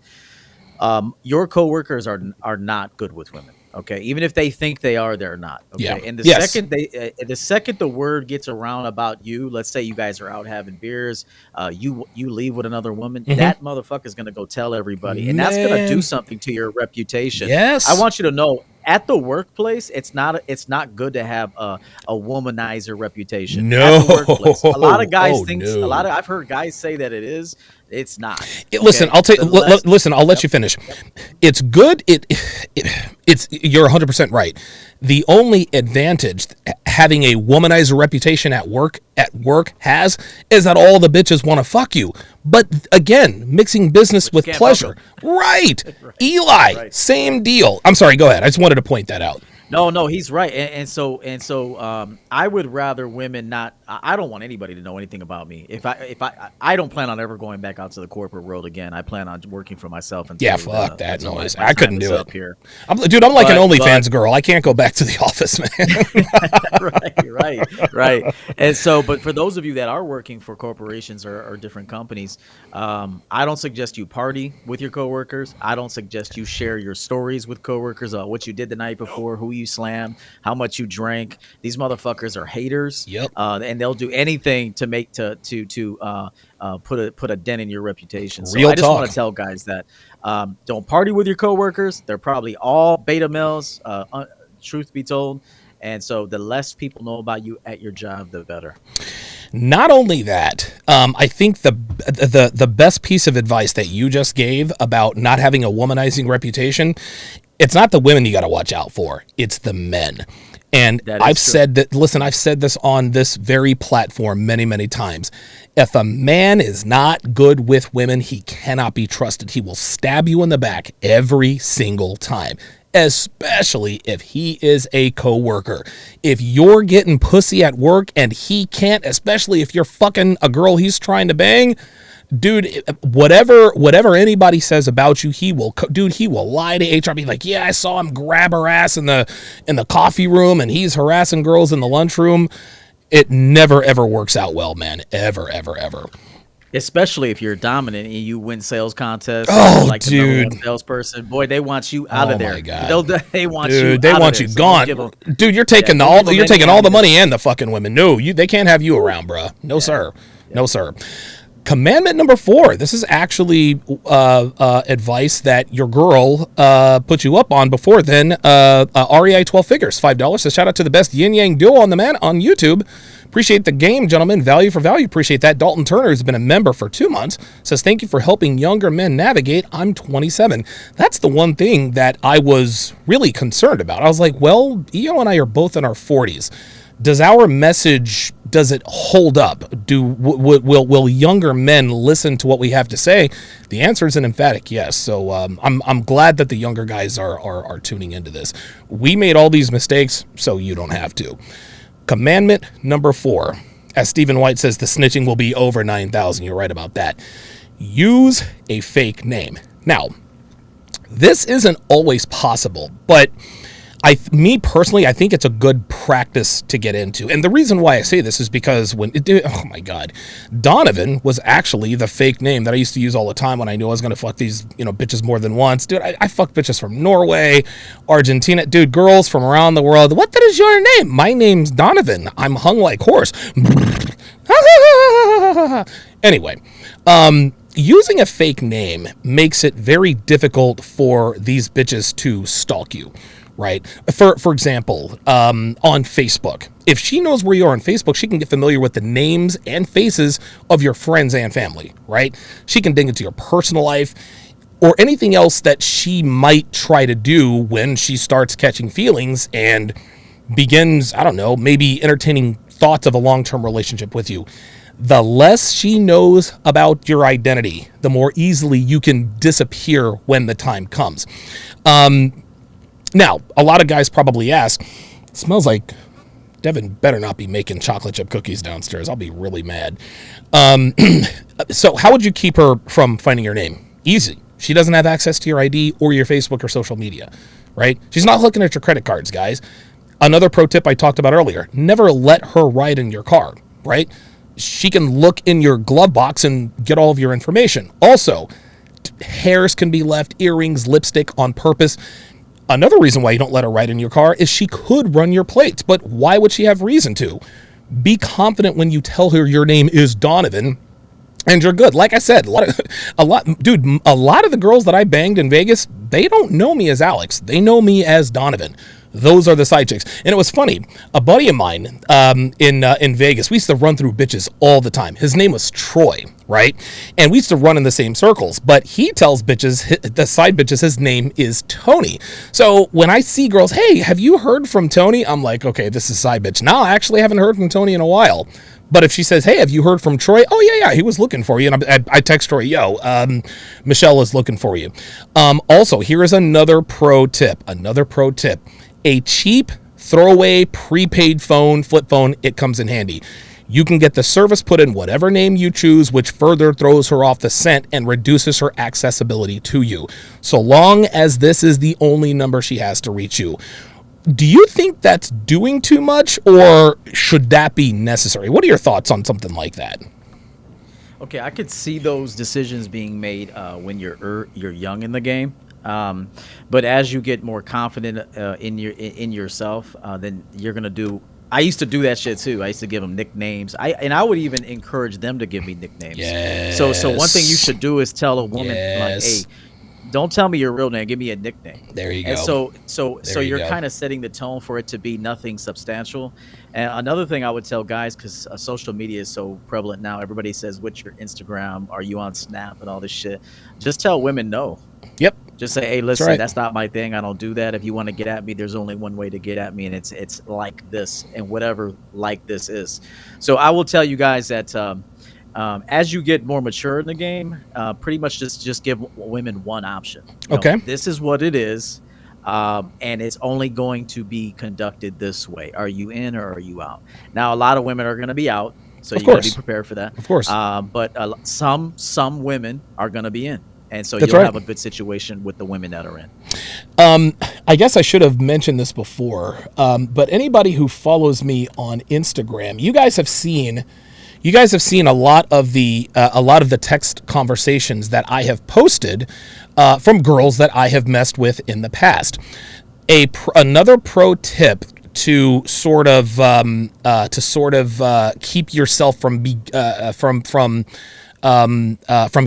Your coworkers are not good with women. Okay, even if they think they are, they're not. Okay, yeah. And the second the word gets around about you, let's say you guys are out having beers, you leave with another woman, that motherfucker's gonna go tell everybody, and that's gonna do something to your reputation. Yes, I want you to know. At the workplace, it's not good to have a womanizer reputation. No, at the workplace. A lot of guys think. No. I've heard guys say that it is. It's not. Listen, I'll let you finish. Yep. It's good. It's you're 100% right. The only advantage having a womanizer reputation at work has is that all the bitches want to fuck you. But again, mixing business with pleasure. Right. Right. Eli, right. Same deal. I'm sorry, go ahead. I just wanted to point that out. No, he's right, and so I would rather women not. I don't want anybody to know anything about me. If I don't plan on ever going back out to the corporate world again. I plan on working for myself. Yeah, fuck that noise. I couldn't do it here, I'm like an OnlyFans girl. I can't go back to the office, man. right. And so, but for those of you that are working for corporations or different companies, I don't suggest you party with your coworkers. I don't suggest you share your stories with coworkers. What you did the night before, who you slammed, how much you drank. These motherfuckers are haters. Yep. And they'll do anything to make to put a dent in your reputation. So Real I just talk. want to tell guys that don't party with your coworkers. They're probably all beta males, truth be told. And so the less people know about you at your job, the better. Not only that, I think the best piece of advice that you just gave about not having a womanizing reputation, it's not the women you got to watch out for. It's the men. And I've said this on this very platform many, many times. If a man is not good with women, he cannot be trusted. He will stab you in the back every single time, especially if he is a coworker. If you're getting pussy at work and he can't, especially if you're fucking a girl he's trying to bang, dude, whatever anybody says about you, he will lie to HR, be like, yeah, I saw him grab her ass in the coffee room and he's harassing girls in the lunchroom. It never ever works out well, man. Ever. Especially if you're dominant and you win sales contests, oh, like the dude, number one salesperson. Boy, they want you out of there. My God. They want dude, you. They out want of you there. gone, dude. You're taking you're taking all the money and the fucking women. No, they can't have you around, bro. No, sir. No, sir. Commandment number 4. This is actually advice that your girl put you up on before then. REI 12 figures, $5. So shout out to the best yin yang duo on YouTube. Appreciate the game, gentlemen. Value for value. Appreciate that. Dalton Turner, who's been a member for 2 months, says, thank you for helping younger men navigate. I'm 27. That's the one thing that I was really concerned about. I was like, well, Io and I are both in our 40s. Does our message, does it hold up? Will younger men listen to what we have to say? The answer is an emphatic yes. So I'm glad that the younger guys are tuning into this. We made all these mistakes, so you don't have to. Commandment number 4, as Stephen White says, the snitching will be over 9,000. You're right about that. Use a fake name. Now, this isn't always possible, but me personally, I think it's a good practice to get into. And the reason why I say this is because oh my God, Donovan was actually the fake name that I used to use all the time when I knew I was going to fuck these, bitches more than once. Dude, I fucked bitches from Norway, Argentina, dude, girls from around the world. What is your name? My name's Donovan. I'm hung like horse. Anyway, using a fake name makes it very difficult for these bitches to stalk you. Right. For example, on Facebook, if she knows where you are on Facebook, she can get familiar with the names and faces of your friends and family. Right. She can dig into your personal life or anything else that she might try to do when she starts catching feelings and begins, I don't know, maybe entertaining thoughts of a long-term relationship with you. The less she knows about your identity, the more easily you can disappear when the time comes. Now, a lot of guys probably ask, it smells like Devin better not be making chocolate chip cookies downstairs. I'll be really mad. So how would you keep her from finding your name? Easy. She doesn't have access to your ID or your Facebook or social media, right? She's not looking at your credit cards, guys. Another pro tip I talked about earlier, never let her ride in your car, right? She can look in your glove box and get all of your information. Also, hairs can be left, earrings, lipstick on purpose. Another reason why you don't let her ride in your car is she could run your plates, but why would she have reason to? Be confident when you tell her your name is Donovan and you're good. Like I said, a lot of the girls that I banged in Vegas, they don't know me as Alex. They know me as Donovan. Those are the side chicks. And it was funny. A buddy of mine in Vegas, we used to run through bitches all the time. His name was Troy, right? And we used to run in the same circles. But he tells bitches, the side bitches, his name is Tony. So when I see girls, hey, have you heard from Tony? I'm like, okay, this is side bitch. Now I actually haven't heard from Tony in a while. But if she says, hey, have you heard from Troy? Oh, yeah, he was looking for you. And I text Troy, Michelle is looking for you. Also, here is another pro tip. A cheap throwaway prepaid phone, flip phone, it comes in handy. You can get the service put in whatever name you choose, which further throws her off the scent and reduces her accessibility to you, so long as this is the only number she has to reach you. Do you think that's doing too much, or should that be necessary? What are your thoughts on something like that? Okay, I could see those decisions being made when you're young in the game. But as you get more confident in yourself, then you're gonna do. I used to do that shit too. I used to give them nicknames. I would even encourage them to give me nicknames. Yes. So one thing you should do is tell a woman like, hey, don't tell me your real name. Give me a nickname. There you go. And so you're kind of setting the tone for it to be nothing substantial. And another thing I would tell guys, because social media is so prevalent now, everybody says, what's your Instagram? Are you on Snap and all this shit? Just tell women no. Yep. Just say, hey, listen, that's not my thing. I don't do that. If you want to get at me, there's only one way to get at me, and it's like this, and whatever like this is. So I will tell you guys that as you get more mature in the game, pretty much just give women one option. Okay. This is what it is, and it's only going to be conducted this way. Are you in or are you out? Now, a lot of women are going to be out, so you got to be prepared for that. Of course. But some women are going to be in. And so That's you'll right. have a good situation with the women that are in. I guess I should have mentioned this before, but anybody who follows me on Instagram, you guys have seen, you guys have seen a lot of the text conversations that I have posted from girls that I have messed with in the past. Another pro tip to sort of keep yourself from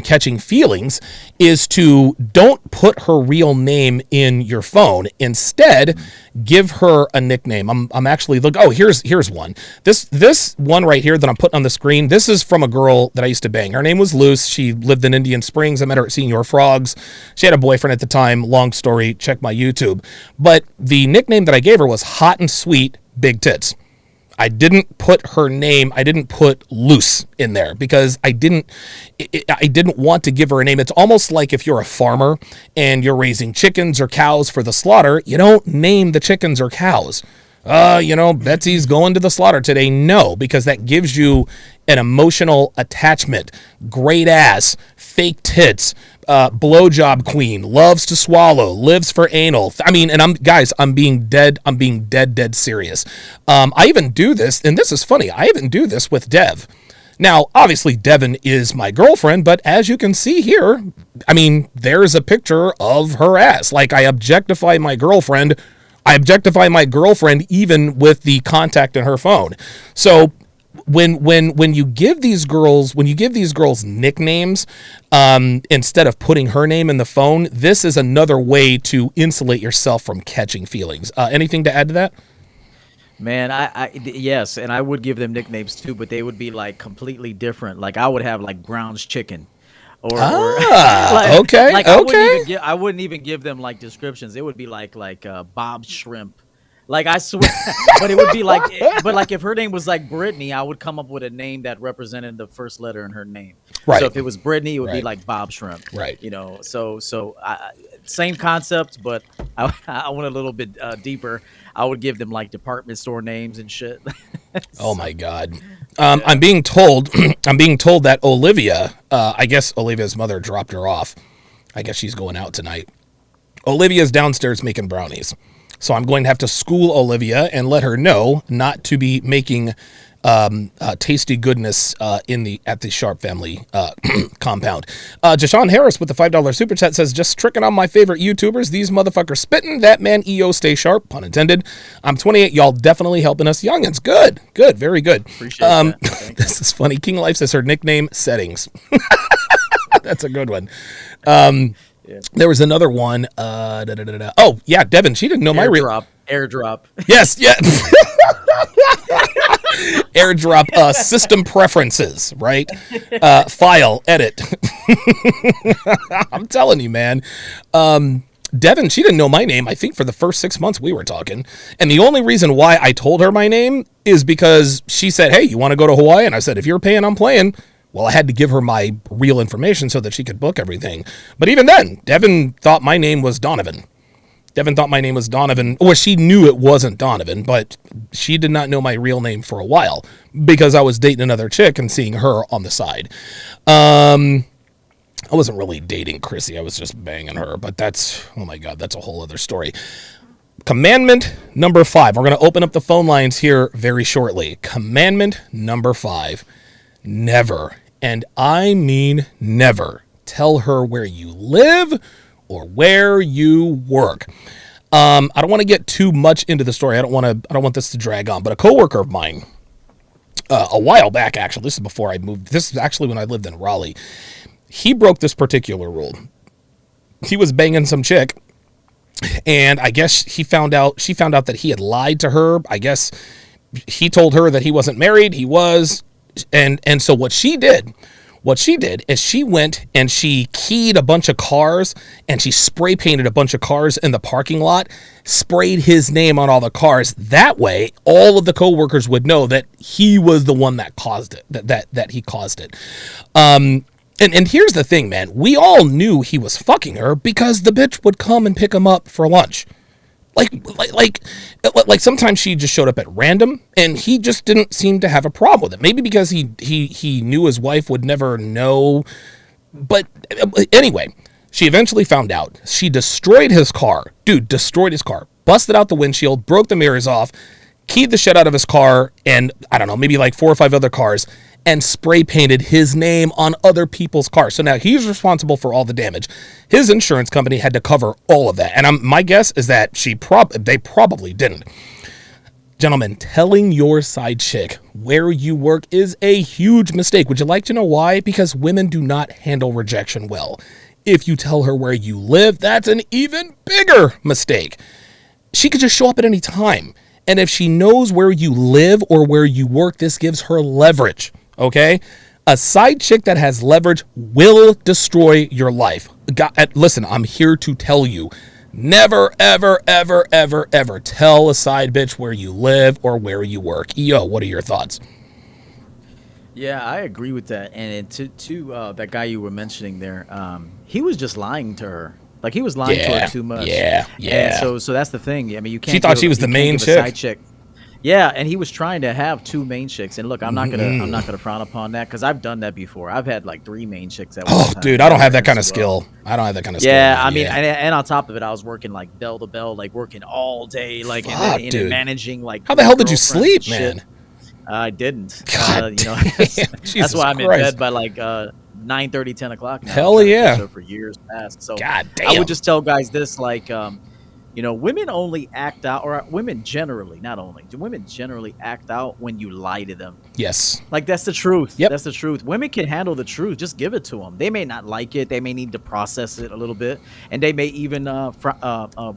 catching feelings is to don't put her real name in your phone. Instead, give her a nickname. I'm actually here's one. This one right here that I'm putting on the screen. This is from a girl that I used to bang. Her name was Luce. She lived in Indian Springs. I met her at Senior Frogs. She had a boyfriend at the time. Long story. Check my YouTube. But the nickname that I gave her was Hot and Sweet Big Tits. I didn't put her name. I didn't put Luce in there because I didn't want to give her a name. It's almost like if you're a farmer and you're raising chickens or cows for the slaughter, you don't name the chickens or cows. Betsy's going to the slaughter today. No, because that gives you an emotional attachment. Great ass, fake tits, blowjob queen, loves to swallow, lives for anal. I mean, and I'm being dead serious. I even do this, and this is funny. I even do this with Dev. Now, obviously, Devin is my girlfriend, but as you can see here, I mean, there's a picture of her ass. Like, I objectify my girlfriend. Even with the contact in her phone. So when you give these girls nicknames instead of putting her name in the phone, this is another way to insulate yourself from catching feelings. Anything to add to that? Man, yes, and I would give them nicknames too, but they would be like completely different. Like I would have like Brown's Chicken. Okay. I wouldn't even give them like descriptions. It would be like Bob Shrimp. Like I swear, but it would be like, if her name was like Brittany, I would come up with a name that represented the first letter in her name. Right. So if it was Brittany, it would be like Bob Shrimp. Right. So same concept, but I went a little bit deeper. I would give them like department store names and shit. Oh my God. I'm being told that Olivia, I guess Olivia's mother dropped her off. I guess she's going out tonight. Olivia's downstairs making brownies. So I'm going to have to school Olivia and let her know not to be making tasty goodness at the Sharp family compound. Jashawn Harris with the $5 super chat says, just tricking on my favorite YouTubers. These motherfuckers spitting. That man EO stay sharp, pun intended. I'm 28. Y'all definitely helping us youngins. Good. Very good. Appreciate that. This is funny. King Life says her nickname Settings. That's a good one. Yeah. There was another one. Oh, yeah, Devin. She didn't know my real airdrop. Yes, yeah. Airdrop system preferences, right? File, edit. I'm telling you, man. Devin, she didn't know my name, I think, for the first 6 months we were talking. And the only reason why I told her my name is because she said, hey, you want to go to Hawaii? And I said, if you're paying, I'm playing. Well, I had to give her my real information so that she could book everything. But even then, Devin thought my name was Donovan. Or she knew it wasn't Donovan, but she did not know my real name for a while because I was dating another chick and seeing her on the side. I wasn't really dating Chrissy. I was just banging her, but that's a whole other story. Commandment number 5. We're going to open up the phone lines here very shortly. Commandment number 5. Never, and I mean never, tell her where you live or where you work. I don't want to get too much into the story. I don't want this to drag on, but a coworker of mine, a while back, actually, this is before I moved. This is actually when I lived in Raleigh. He broke this particular rule. He was banging some chick, and I guess she found out that he had lied to her. I guess he told her that he wasn't married. He was. And so what she did is she went and she keyed a bunch of cars and she spray painted a bunch of cars in the parking lot, sprayed his name on all the cars. That way, all of the coworkers would know that he was the one that caused it, that he caused it. And here's the thing, man. We all knew he was fucking her because the bitch would come and pick him up for lunch. Like sometimes she just showed up at random and he just didn't seem to have a problem with it. Maybe because he knew his wife would never know. But anyway, she eventually found out. She destroyed his car. Destroyed his car. Busted out the windshield, broke the mirrors off, keyed the shit out of his car and, I don't know, maybe like 4 or 5 other cars, and spray painted his name on other people's cars. So now he's responsible for all the damage. His insurance company had to cover all of that. And my guess is that they probably didn't. Gentlemen, telling your side chick where you work is a huge mistake. Would you like to know why? Because women do not handle rejection well. If you tell her where you live, that's an even bigger mistake. She could just show up at any time. And if she knows where you live or where you work, this gives her leverage, okay? A side chick that has leverage will destroy your life. Listen, I'm here to tell you, never, ever, ever, ever, ever tell a side bitch where you live or where you work. EO, what are your thoughts? Yeah, I agree with that. And to that guy you were mentioning there, he was just lying to her. Like, he was lying to her too much. Yeah. And so that's the thing. I mean, you can't. She thought she was the main chick. Side chick. Yeah, and he was trying to have 2 main chicks. And look, I'm not gonna frown upon that, because I've done that before. I've had like 3 main chicks at one time. Oh, dude, I don't have that kind of skill. I don't have that kind of skill. Yeah, I mean, and on top of it, I was working like bell to bell, like working all day, like and managing like. How the hell did you sleep, man? I didn't. God you know, that's why I'm in bed by like 9:30, 10 o'clock now. Hell yeah. For years past. So God damn. I would just tell guys this, like, women only act out, or women generally, not only, women generally act out when you lie to them. Yes. Like, that's the truth. Yep. That's the truth. Women can handle the truth. Just give it to them. They may not like it. They may need to process it a little bit. And they may even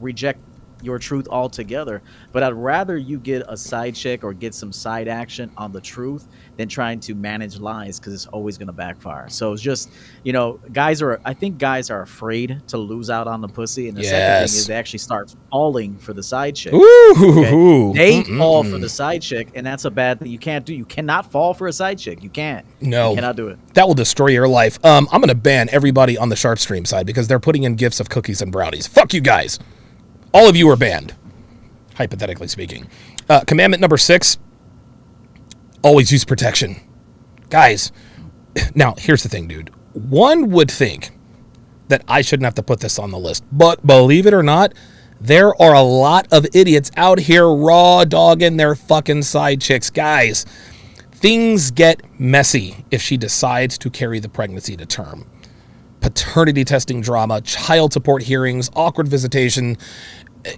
reject your truth altogether. But I'd rather you get a side chick or get some side action on the truth than trying to manage lies, because it's always going to backfire. So it's just, I think guys are afraid to lose out on the pussy. And the second thing is they actually start falling for the side chick. Ooh. Okay? They fall for the side chick, and that's a bad thing you can't do. You cannot fall for a side chick. You can't. No. You cannot do it. That will destroy your life. I'm going to ban everybody on the Sharp Stream side because they're putting in gifts of cookies and brownies. Fuck you guys. All of you are banned, hypothetically speaking. Commandment number 6, always use protection. Guys, now, here's the thing, dude. One would think that I shouldn't have to put this on the list, but believe it or not, there are a lot of idiots out here raw dogging their fucking side chicks. Guys, things get messy if she decides to carry the pregnancy to term. Paternity testing drama, child support hearings, awkward visitation,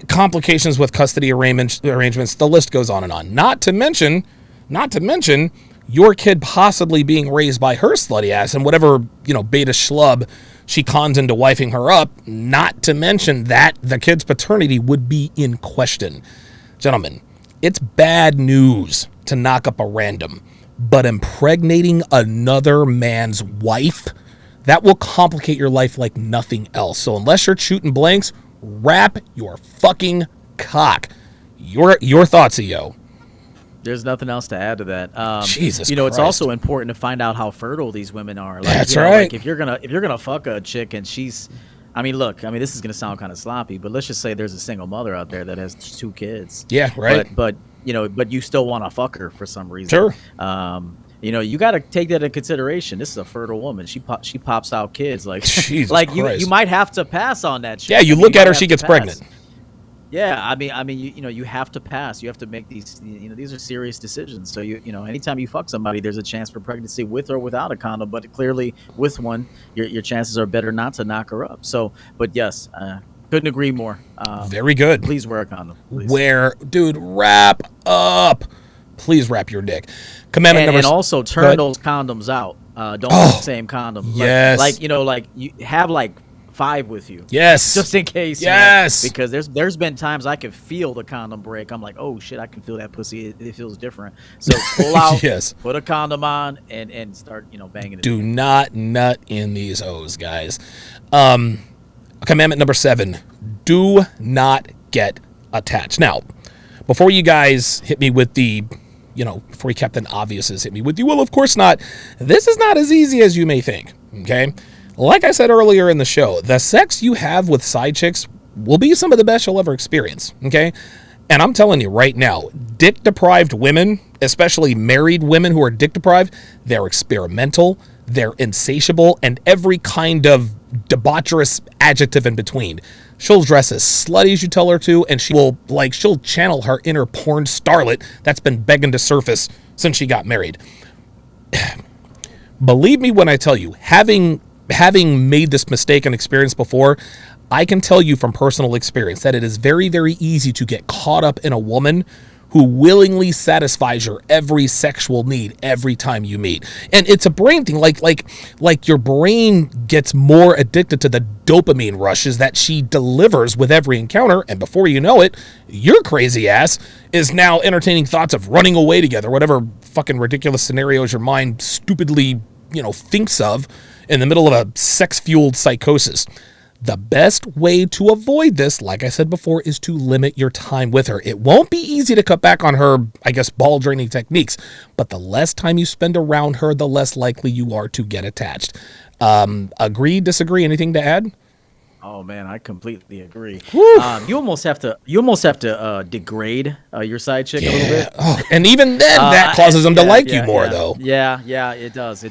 complications with custody arrangements, the list goes on and on. Not to mention your kid possibly being raised by her slutty ass and whatever, beta schlub she cons into wifing her up, not to mention that the kid's paternity would be in question. Gentlemen, it's bad news to knock up a random, but impregnating another man's wife, that will complicate your life like nothing else. So unless you're shooting blanks, wrap your fucking cock. Your thoughts, EO. There's nothing else to add to that. Jesus Christ. It's also important to find out how fertile these women are. Like, that's right. Like if you're gonna fuck a chick and she's, this is gonna sound kind of sloppy, but let's just say there's a single mother out there that has 2 kids. Yeah, right. But you still want to fuck her for some reason. Sure. You got to take that into consideration. This is a fertile woman. She pops out kids. Like, Jesus like Christ. you might have to pass on that shit. Yeah, you look at her, she gets pregnant. Yeah, you have to pass. You have to make these. These are serious decisions. So anytime you fuck somebody, there's a chance for pregnancy with or without a condom. But clearly, with one, your chances are better not to knock her up. So, but yes, couldn't agree more. Very good. Please wear a condom. Please. Dude, wrap up. Please wrap your dick. Commandment number. And also turn those condoms out. Don't use the same condom. Yes. Like you have like 5 with you. Yes. Just in case. Yes. Because there's been times I can feel the condom break. I'm like, oh shit, I can feel that pussy. It feels different. So pull out. Yes. Put a condom on and start banging it. Do not nut in these O's, guys. Commandment number 7: do not get attached. Now, before you guys hit me with the, before Captain Obviouses hit me with the, well, of course not. This is not as easy as you may think, okay? Like I said earlier in the show, the sex you have with side chicks will be some of the best you'll ever experience, okay? And I'm telling you right now, dick-deprived women, especially married women who are dick-deprived, they're experimental, they're insatiable, and every kind of debaucherous adjective in between. She'll dress as slutty as you tell her to, and she'll channel her inner porn starlet that's been begging to surface since she got married. believe me when I tell you, having made this mistake and experience before, I can tell you from personal experience that it is very, very easy to get caught up in a woman who willingly satisfies your every sexual need every time you meet. And it's a brain thing, like your brain gets more addicted to the dopamine rushes that she delivers with every encounter, and before you know it, your crazy ass is now entertaining thoughts of running away together, whatever fucking ridiculous scenarios your mind stupidly, thinks of in the middle of a sex-fueled psychosis. The best way to avoid this, like I said before, is to limit your time with her. It won't be easy to cut back on her, ball draining techniques, but the less time you spend around her, the less likely you are to get attached. Agree, disagree, anything to add? Oh man, I completely agree. You almost have to degrade your side chick a little bit. Oh, and even then, that causes them to like you more, though. Yeah, it does.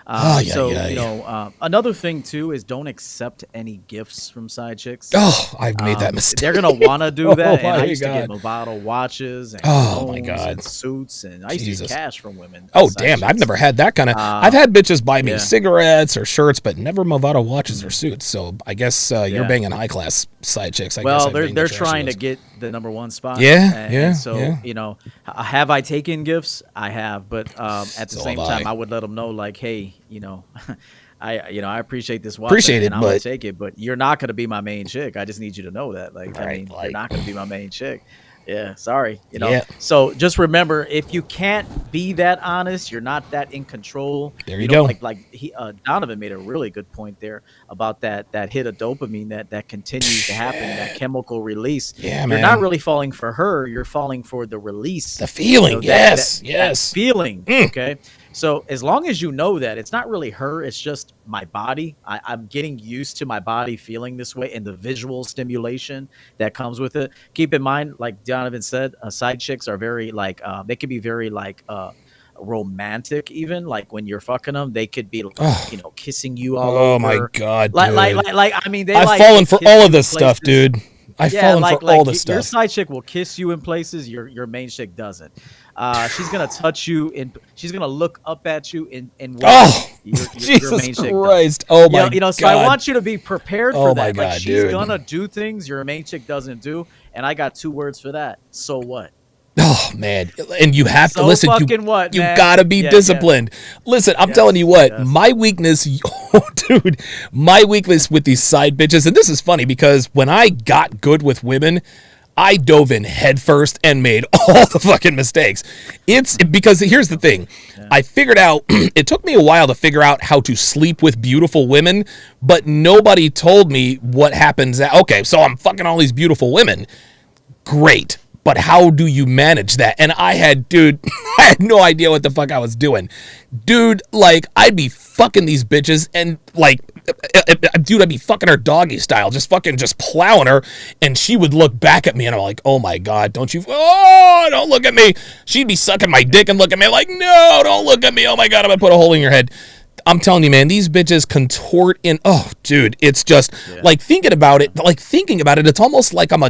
Another thing too is don't accept any gifts from side chicks. Oh, I've made that mistake. They're gonna want to do that. And I used to get Movado watches and and suits, and I used to get cash from women. Oh damn, I've never had that kind of. I've had bitches buy me cigarettes or shirts, but never Movado watches or suits. So I guess you're banging high class side chicks. They're trying to get the number one spot. Have I taken gifts? I have, but at the same time, I would let them know, like, hey, I appreciate this watch, and I'm gonna take it, but you're not gonna be my main chick. I just need you to know that, you're not gonna be my main chick. Yeah, sorry, So just remember, if you can't be that honest, you're not that in control. There you go. Donovan made a really good point there about that hit of dopamine that continues to happen, that chemical release. Yeah, you're not really falling for her. You're falling for the release, the feeling. Yes. That feeling. Okay. So as long as you know that it's not really her, it's just my body. I'm getting used to my body feeling this way, and the visual stimulation that comes with it. Keep in mind, like Donovan said, side chicks are very they can be very romantic, even like when you're fucking them, they could be kissing you all over. Oh my god, dude. I've fallen for all of this stuff, dude. I've fallen for all this stuff. Your side chick will kiss you in places your main chick doesn't. She's gonna touch you, and she's gonna look up at you in Jesus your main chick Christ! Oh my god! So I want you to be prepared for that. God, she's gonna do things your main chick doesn't do, and I got 2 words for that. So what? Oh man, and you have to listen. You gotta be disciplined. Yeah. Listen, I'm telling you what, my weakness, dude, my weakness with these side bitches, and this is funny because when I got good with women, I dove in headfirst and made all the fucking mistakes. It's because here's the thing. I figured out, it took me a while to figure out how to sleep with beautiful women, but nobody told me what happens. Okay, so I'm fucking all these beautiful women. Great. But how do you manage that? And I had no idea what the fuck I was doing. Dude, I'd be fucking these bitches and I'd be fucking her doggy style, just plowing her, and she would look back at me and I'm like, oh my god, don't look at me. She'd be sucking my dick and look at me like, no, don't look at me. Oh my god, I'm gonna put a hole in your head. I'm telling you, man, these bitches contort in. Oh, dude, it's just thinking about it. It's almost like I'm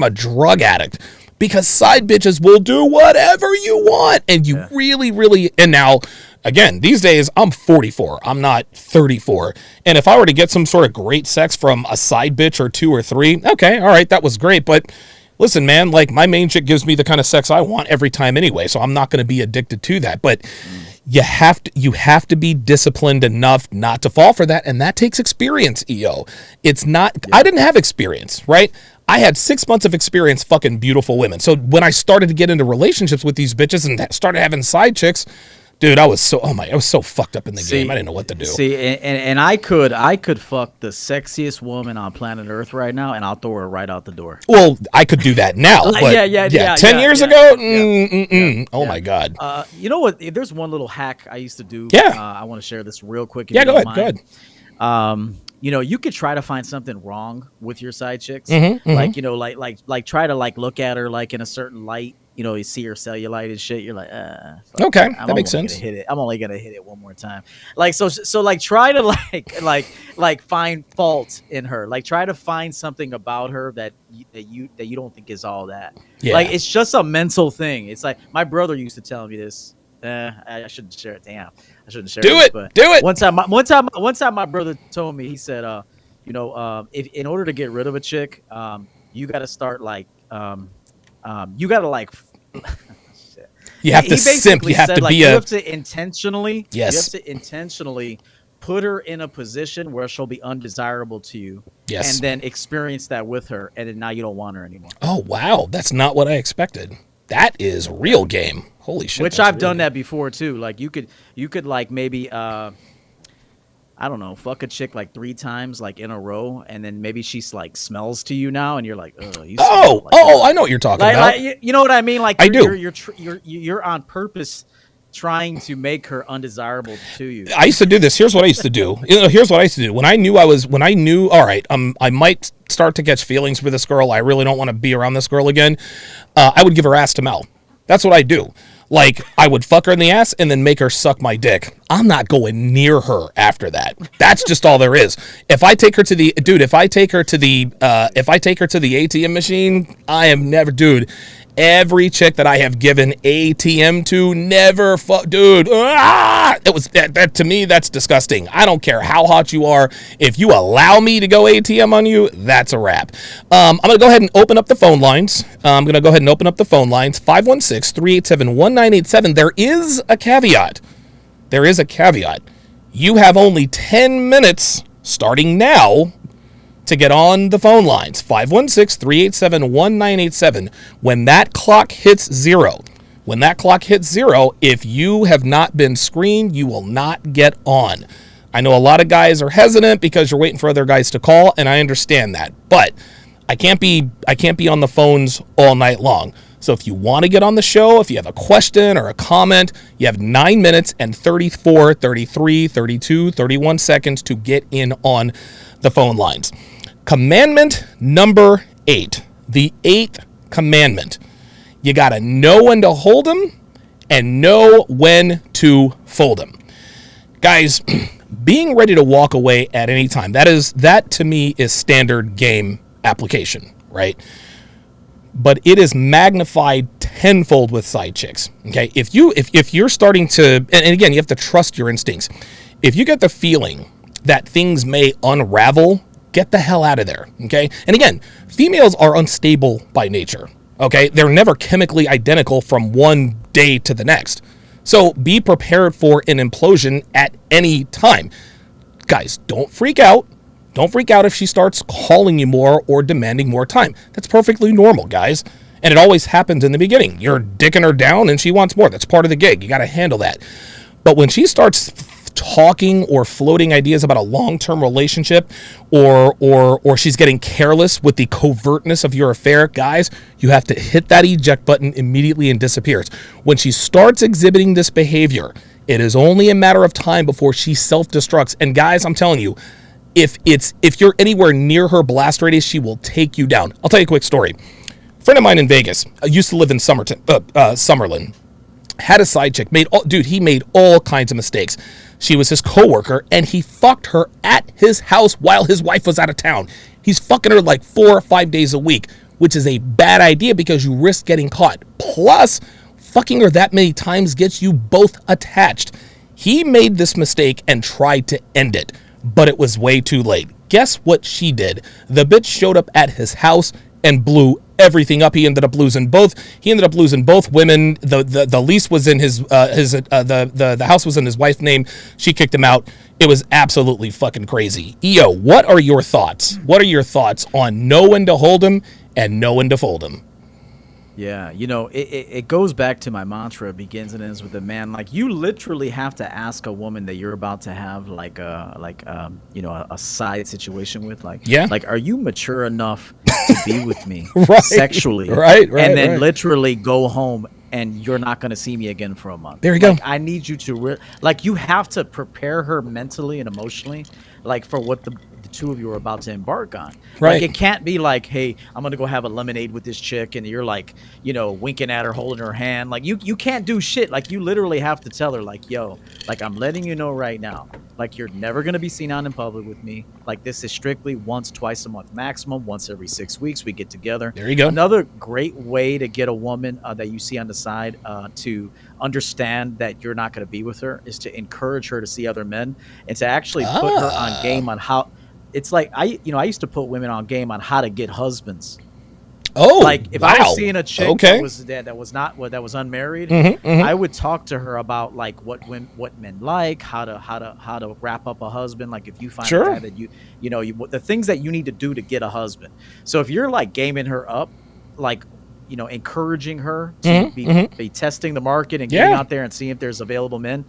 a drug addict, because side bitches will do whatever you want, and you really, really. And now, again, these days I'm 44. I'm not 34. And if I were to get some sort of great sex from a side bitch or 2 or 3, okay, all right, that was great, but. Listen, man, my main chick gives me the kind of sex I want every time anyway, so I'm not going to be addicted to that. But you have to be disciplined enough not to fall for that, and that takes experience, EO. It's not. I didn't have experience, right? I had 6 months of experience fucking beautiful women. So when I started to get into relationships with these bitches and started having side chicks, dude, I was so fucked up in the game. I didn't know what to do. And I could fuck the sexiest woman on planet Earth right now, and I'll throw her right out the door. Well, I could do that now, but 10 years ago, oh my god. You know what? There's one little hack I used to do. Yeah. I want to share this real quick. Yeah, go ahead. You could try to find something wrong with your side chicks, like try to look at her in a certain light. You see her cellulite and shit. You're like, okay, that makes sense. I'm only gonna hit it one more time. Try to find fault in her. Try to find something about her that you don't think is all that. Yeah. It's just a mental thing. It's like my brother used to tell me this. I shouldn't share it. Damn, I shouldn't share Do this. it. But Do it. one time, my brother told me. He said, if in order to get rid of a chick, you got to start like, you got to like. Shit. You have to simp. You have to be you have to intentionally. Yes. You have to intentionally put her in a position where she'll be undesirable to you. Yes. And then experience that with her, and then now you don't want her anymore. Oh wow, that's not what I expected. That is real game. Holy shit. Which I've done that before too. Like you could like maybe I don't know, fuck a chick like 3 times like in a row, and then maybe she's like smells to you now, and you're like, I know what you're talking about. Like, you know what I mean? Like I do. You're on purpose trying to make her undesirable to you. I used to do this. Here's what I used to do. Here's what I used to do. When I knew, all right, I might start to catch feelings for this girl. I really don't want to be around this girl again. I would give her ass to Mel. That's what I do. Like, I would fuck her in the ass and then make her suck my dick. I'm not going near her after that. That's just all there is. If I take her to the ATM machine, I am never, dude. Every chick that I have given ATM to, never dude. It was that to me, that's disgusting. I don't care how hot you are. If you allow me to go ATM on you, that's a wrap. I'm going to go ahead and open up the phone lines. 516-387-1987. There is a caveat. You have only 10 minutes starting now to get on the phone lines. 516-387-1987. When that clock hits zero, if you have not been screened, you will not get on. I know a lot of guys are hesitant because you're waiting for other guys to call, and I understand that. But I can't be on the phones all night long. So if you want to get on the show, if you have a question or a comment, you have 9 minutes and 34, 33, 32, 31 seconds to get in on the phone lines. Commandment number 8, the 8th commandment. You got to know when to hold them and know when to fold them. Guys, being ready to walk away at any time, that to me is standard game application, right? But it is magnified tenfold with side chicks. Okay, if you're starting to, and again, you have to trust your instincts. If you get the feeling that things may unravel, get the hell out of there. Okay, and again, females are unstable by nature. Okay, they're never chemically identical from one day to the next. So be prepared for an implosion at any time. Guys, don't freak out. Don't freak out if she starts calling you more or demanding more time. That's perfectly normal, guys. And it always happens in the beginning. You're dicking her down and she wants more. That's part of the gig. You got to handle that. But when she starts talking or floating ideas about a long-term relationship or she's getting careless with the covertness of your affair, guys, you have to hit that eject button immediately and disappears. When she starts exhibiting this behavior, it is only a matter of time before she self-destructs. And guys, I'm telling you, if you're anywhere near her blast radius, she will take you down. I'll tell you a quick story. A friend of mine in Vegas used to live in Summerlin. Had a side chick. He made all kinds of mistakes. She was his coworker, and he fucked her at his house while his wife was out of town. He's fucking her like 4 or 5 days a week, which is a bad idea because you risk getting caught. Plus, fucking her that many times gets you both attached. He made this mistake and tried to end it, but it was way too late. Guess what she did? The bitch showed up at his house and blew everything up. He ended up losing both women. The lease was in the house was in his wife's name. She kicked him out. It was absolutely fucking crazy. EO, what are your thoughts? What are your thoughts on know when to hold him and know when to fold him? Yeah, it goes back to my mantra, begins and ends with a man. Like, you literally have to ask a woman that you're about to have a side situation with, like, are you mature enough to be with me sexually? Right. And then literally go home and you're not going to see me again for a month. There you go. I need you to you have to prepare her mentally and emotionally, like, for what the two of you are about to embark on. Right. Like, it can't be like, hey, I'm gonna go have a lemonade with this chick, and you're like, winking at her, holding her hand. Like, you can't do shit. Like, you literally have to tell her, like, yo, like, I'm letting you know right now, like, you're never gonna be seen out in public with me. Like, this is strictly once, twice a month maximum. Once every 6 weeks we get together. There you go. Another great way to get a woman that you see on the side to understand that you're not going to be with her is to encourage her to see other men and to actually put her on game on how it's like I used to put women on game on how to get husbands. Oh, like if I was seeing a chick that was unmarried, I would talk to her about like what men like, how to wrap up a husband. Like if you find a guy that the things that you need to do to get a husband. So if you're like gaming her up, like encouraging her to be testing the market and getting out there and seeing if there's available men,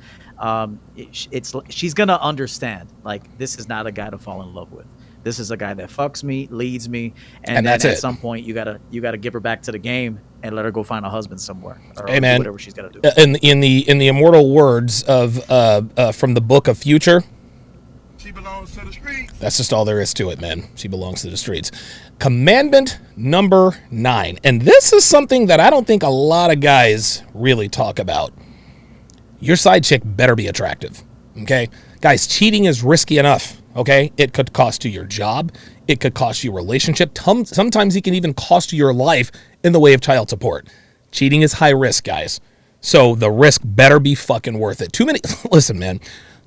she's gonna understand like this is not a guy to fall in love with. This is a guy that fucks me, leads me, and then at some point you gotta give her back to the game and let her go find a husband somewhere or whatever she's gotta do. In the immortal words of from the Book of Future, she belongs to the streets. That's just all there is to it, man. She belongs to the streets. Commandment number 9, and this is something that I don't think a lot of guys really talk about. Your side chick better be attractive. Okay, guys, cheating is risky enough. Okay, it could cost you your job. It could cost you a relationship. Sometimes it can even cost you your life in the way of child support. Cheating is high risk, guys. So the risk better be fucking worth it. Listen, man,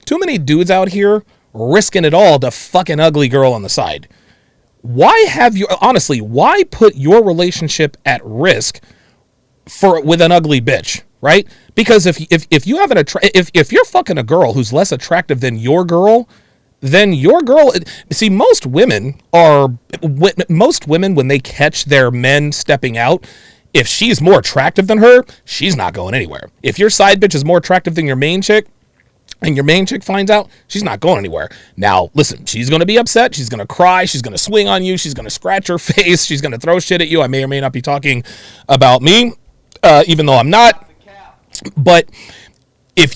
too many dudes out here risking it all to fuck an ugly girl on the side. Why put your relationship at risk with an ugly bitch, right? Because if you have if you're fucking a girl who's less attractive than your girl, then your girl, see, most women when they catch their men stepping out, if she's more attractive than her, she's not going anywhere. If your side bitch is more attractive than your main chick, and your main chick finds out, she's not going anywhere. Now, listen, she's going to be upset. She's going to cry. She's going to swing on you. She's going to scratch her face. She's going to throw shit at you. I may or may not be talking about me, even though I'm not. But if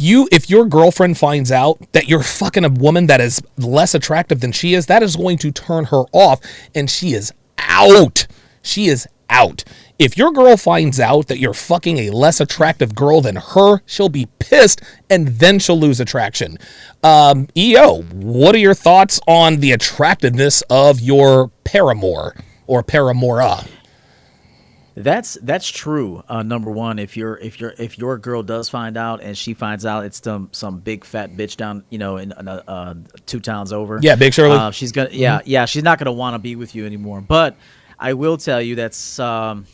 your girlfriend finds out that you're fucking a woman that is less attractive than she is, that is going to turn her off, and she is out. She is out. If your girl finds out that you're fucking a less attractive girl than her, she'll be pissed, and then she'll lose attraction. EO, what are your thoughts on the attractiveness of your paramour or paramora? That's true. Number one, if your girl does find out and she finds out it's some big fat bitch down, in 2 towns over. Yeah, Big Shirley. She's gonna she's not gonna want to be with you anymore. But I will tell you that some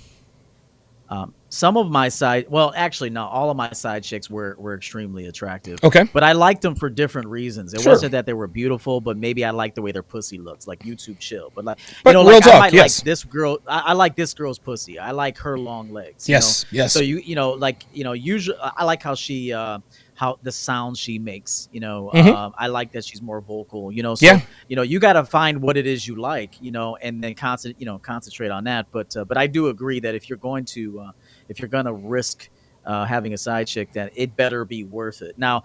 of my all of my side chicks were extremely attractive. Okay. But I liked them for different reasons. It wasn't that they were beautiful, but maybe I liked the way their pussy looks, like YouTube chill. But like this girl, I like this girl's pussy. I like her long legs. Yes. So usually I like how she how the sound she makes, I like that she's more vocal, you got to find what it is you like, and then concentrate on that. But I do agree that if you're going to risk having a side chick, that it better be worth it. Now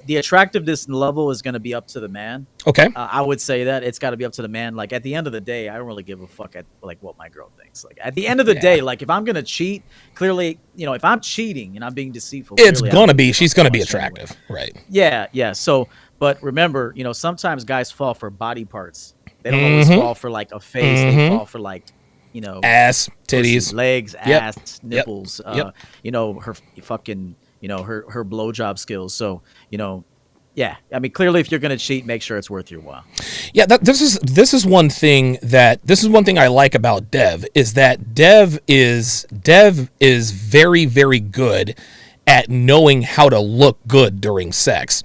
the attractiveness level is going to be up to the man. Okay. I would say that it's got to be up to the man. Like at the end of the day, I don't really give a fuck what my girl thinks. Like at the end of the day, like if I'm going to cheat, clearly, if I'm cheating and I'm being deceitful, she's going to be attractive. Anyway. Right. Yeah. So, but remember, sometimes guys fall for body parts. They don't always fall for like a face. They fall for like, ass, titties, legs, ass, nipples, her fucking, her blowjob skills. So, yeah, I mean, clearly, if you're going to cheat, make sure it's worth your while. Yeah, this is one thing I like about Dev is that Dev is very, very good at knowing how to look good during sex,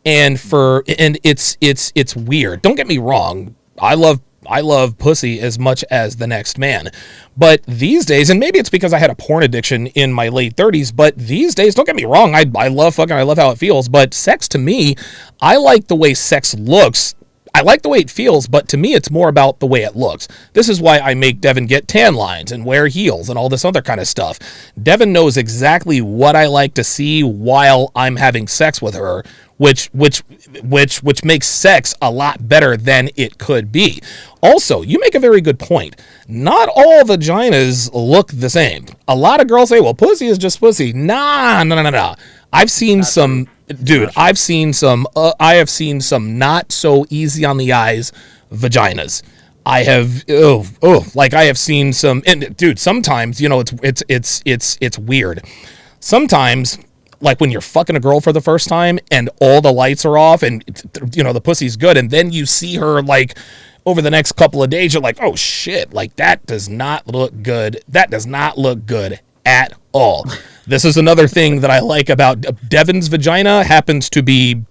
and it's weird. Don't get me wrong, I love pussy as much as the next man. But these days, and maybe it's because I had a porn addiction in my late 30s, but these days, don't get me wrong, I love fucking, I love how it feels, but sex to me, I like the way sex looks. I like the way it feels, but to me, it's more about the way it looks. This is why I make Devin get tan lines and wear heels and all this other kind of stuff. Devin knows exactly what I like to see while I'm having sex with her, which makes sex a lot better than it could be. Also, you make a very good point. Not all vaginas look the same. A lot of girls say, well, pussy is just pussy. Nah. I've seen some, dude, I have seen some not so easy on the eyes vaginas. I have I have seen some, and dude, sometimes, it's weird. sometimes, like when you're fucking a girl for the first time and all the lights are off and, you know, the pussy's good, and then you see her like over the next couple of days, you're like, oh shit, like that does not look good. That does not look good at all. This is another thing that I like about Devin's vagina. Happens to be,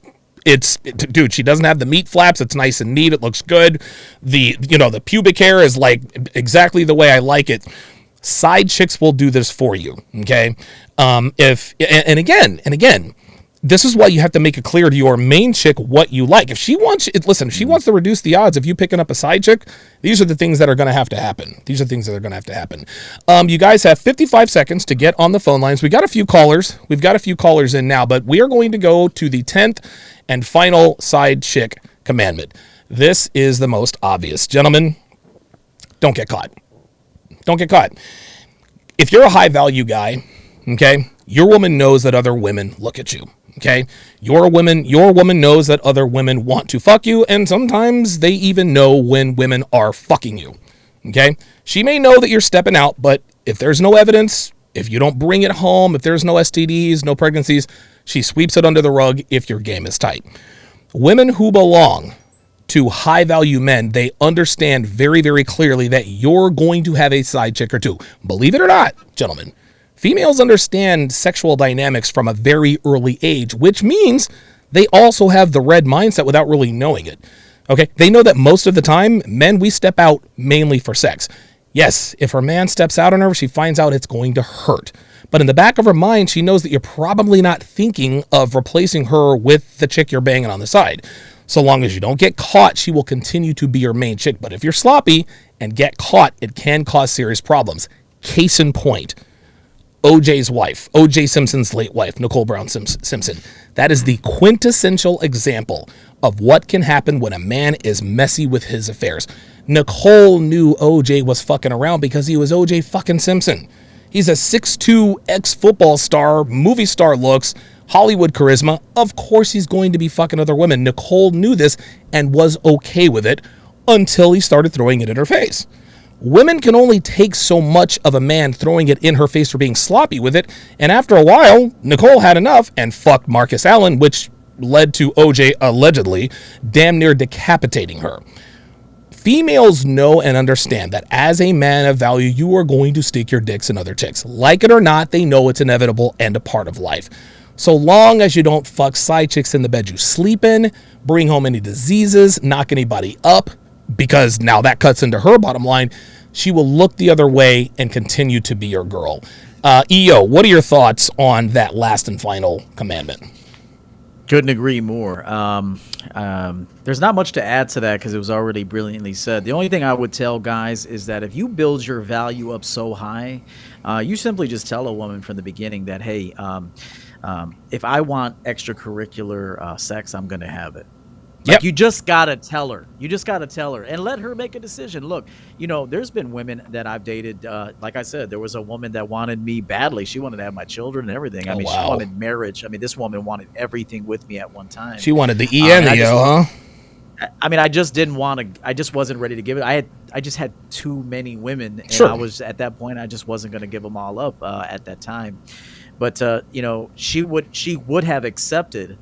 dude, she doesn't have the meat flaps. It's nice and neat. It looks good. The pubic hair is like exactly the way I like it. Side chicks will do this for you. Okay. Again, this is why you have to make it clear to your main chick what you like. If she wants to reduce the odds of you picking up a side chick, these are the things that are going to have to happen. You guys have 55 seconds to get on the phone lines. We got a few callers. We've got a few callers in now, but we are going to go to the 10th and final side chick commandment. This is the most obvious. Gentlemen, don't get caught. Don't get caught. If you're a high value guy, okay, your woman knows that other women look at you. Okay, your woman knows that other women want to fuck you, and sometimes they even know when women are fucking you. Okay, she may know that you're stepping out, but if there's no evidence, if you don't bring it home, if there's no STDs, no pregnancies, she sweeps it under the rug if your game is tight. Women who belong to high value men, they understand very, very clearly that you're going to have a side chick or two. Believe it or not, gentlemen. Females understand sexual dynamics from a very early age, which means they also have the red mindset without really knowing it. Okay, they know that most of the time, men, we step out mainly for sex. Yes, if her man steps out on her, she finds out it's going to hurt. But in the back of her mind, she knows that you're probably not thinking of replacing her with the chick you're banging on the side. So long as you don't get caught, she will continue to be your main chick. But if you're sloppy and get caught, it can cause serious problems. Case in point. OJ's wife, OJ Simpson's late wife, Nicole Brown Simpson. That is the quintessential example of what can happen when a man is messy with his affairs. Nicole knew OJ was fucking around because he was OJ fucking Simpson. He's a 6'2" ex-football star, movie star looks, Hollywood charisma. Of course he's going to be fucking other women. Nicole knew this and was okay with it until he started throwing it in her face. Women can only take so much of a man throwing it in her face or being sloppy with it, and after a while, Nicole had enough and fucked Marcus Allen, which led to OJ allegedly damn near decapitating her. Females know and understand that as a man of value, you are going to stick your dicks in other chicks. Like it or not, they know it's inevitable and a part of life. So long as you don't fuck side chicks in the bed you sleep in, bring home any diseases, knock anybody up, because now that cuts into her bottom line, she will look the other way and continue to be your girl. EO, what are your thoughts on that last and final commandment? Couldn't agree more. There's not much to add to that because it was already brilliantly said. The only thing I would tell guys is that if you build your value up so high, you simply just tell a woman from the beginning that, hey, if I want extracurricular sex, I'm going to have it. Like, you just got to tell her. You just got to tell her and let her make a decision. Look, you know, there's been women that I've dated. Like I said, there was a woman that wanted me badly. She wanted to have my children and everything. I mean, she wanted marriage. I mean, this woman wanted everything with me at one time. She wanted the huh? I mean, I just didn't want to. I just wasn't ready to give it. I just had too many women. And I was at that point, I just wasn't going to give them all up at that time. But, you know, she would have accepted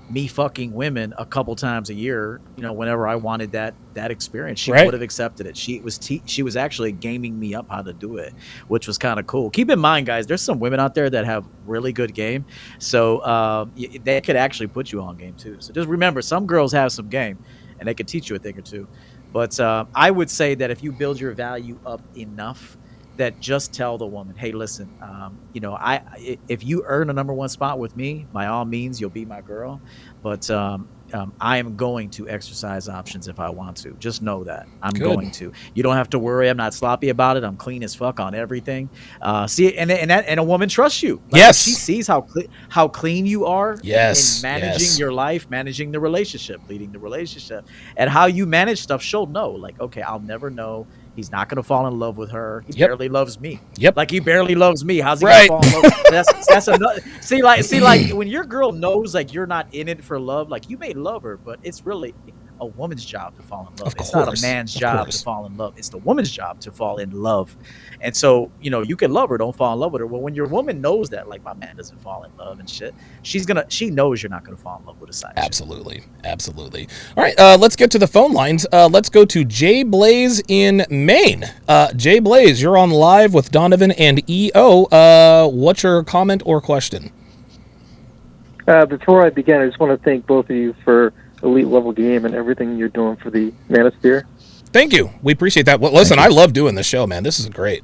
me fucking women a couple times a year, you know, whenever I wanted that experience. She would have accepted it. She was actually gaming me up how to do it, which was kind of cool. Keep in mind, guys, there's some women out there that have really good game, so they could actually put you on game too. So just remember, some girls have some game and they could teach you a thing or two. But I would say that if you build your value up enough, that just tell the woman, hey, listen, you know, if you earn a number one spot with me, by all means, you'll be my girl. But I am going to exercise options if I want to. Just know that I'm going to. You don't have to worry. I'm not sloppy about it. I'm clean as fuck on everything. See, and a woman trusts you. Like, yes, she sees how clean you are. Yes, in managing your life, managing the relationship, leading the relationship, and how you manage stuff. She'll know. Like, okay, I'll never know. He's not going to fall in love with her. He barely loves me. Like, he barely loves me. How's he going to fall in love? That's another. See, like when your girl knows, like, you're not in it for love, like, you may love her, but it's really, a woman's job to fall in love. Of It's course, not a man's of job course. to fall in love. It's the woman's job to fall in love. And so, you know, you can love her, don't fall in love with her. Well, when your woman knows that, like, my man doesn't fall in love and shit, she knows you're not gonna fall in love with a side chick. Absolutely. Absolutely. All right, let's get to the phone lines. Let's go to Jay Blaze in Maine. Jay Blaze, you're on live with Donovan and EO. What's your comment or question? Before I begin, I just want to thank both of you for elite level game and everything you're doing for the Manosphere. Thank you. We appreciate that. Well, listen, I love doing this show, man. This is great.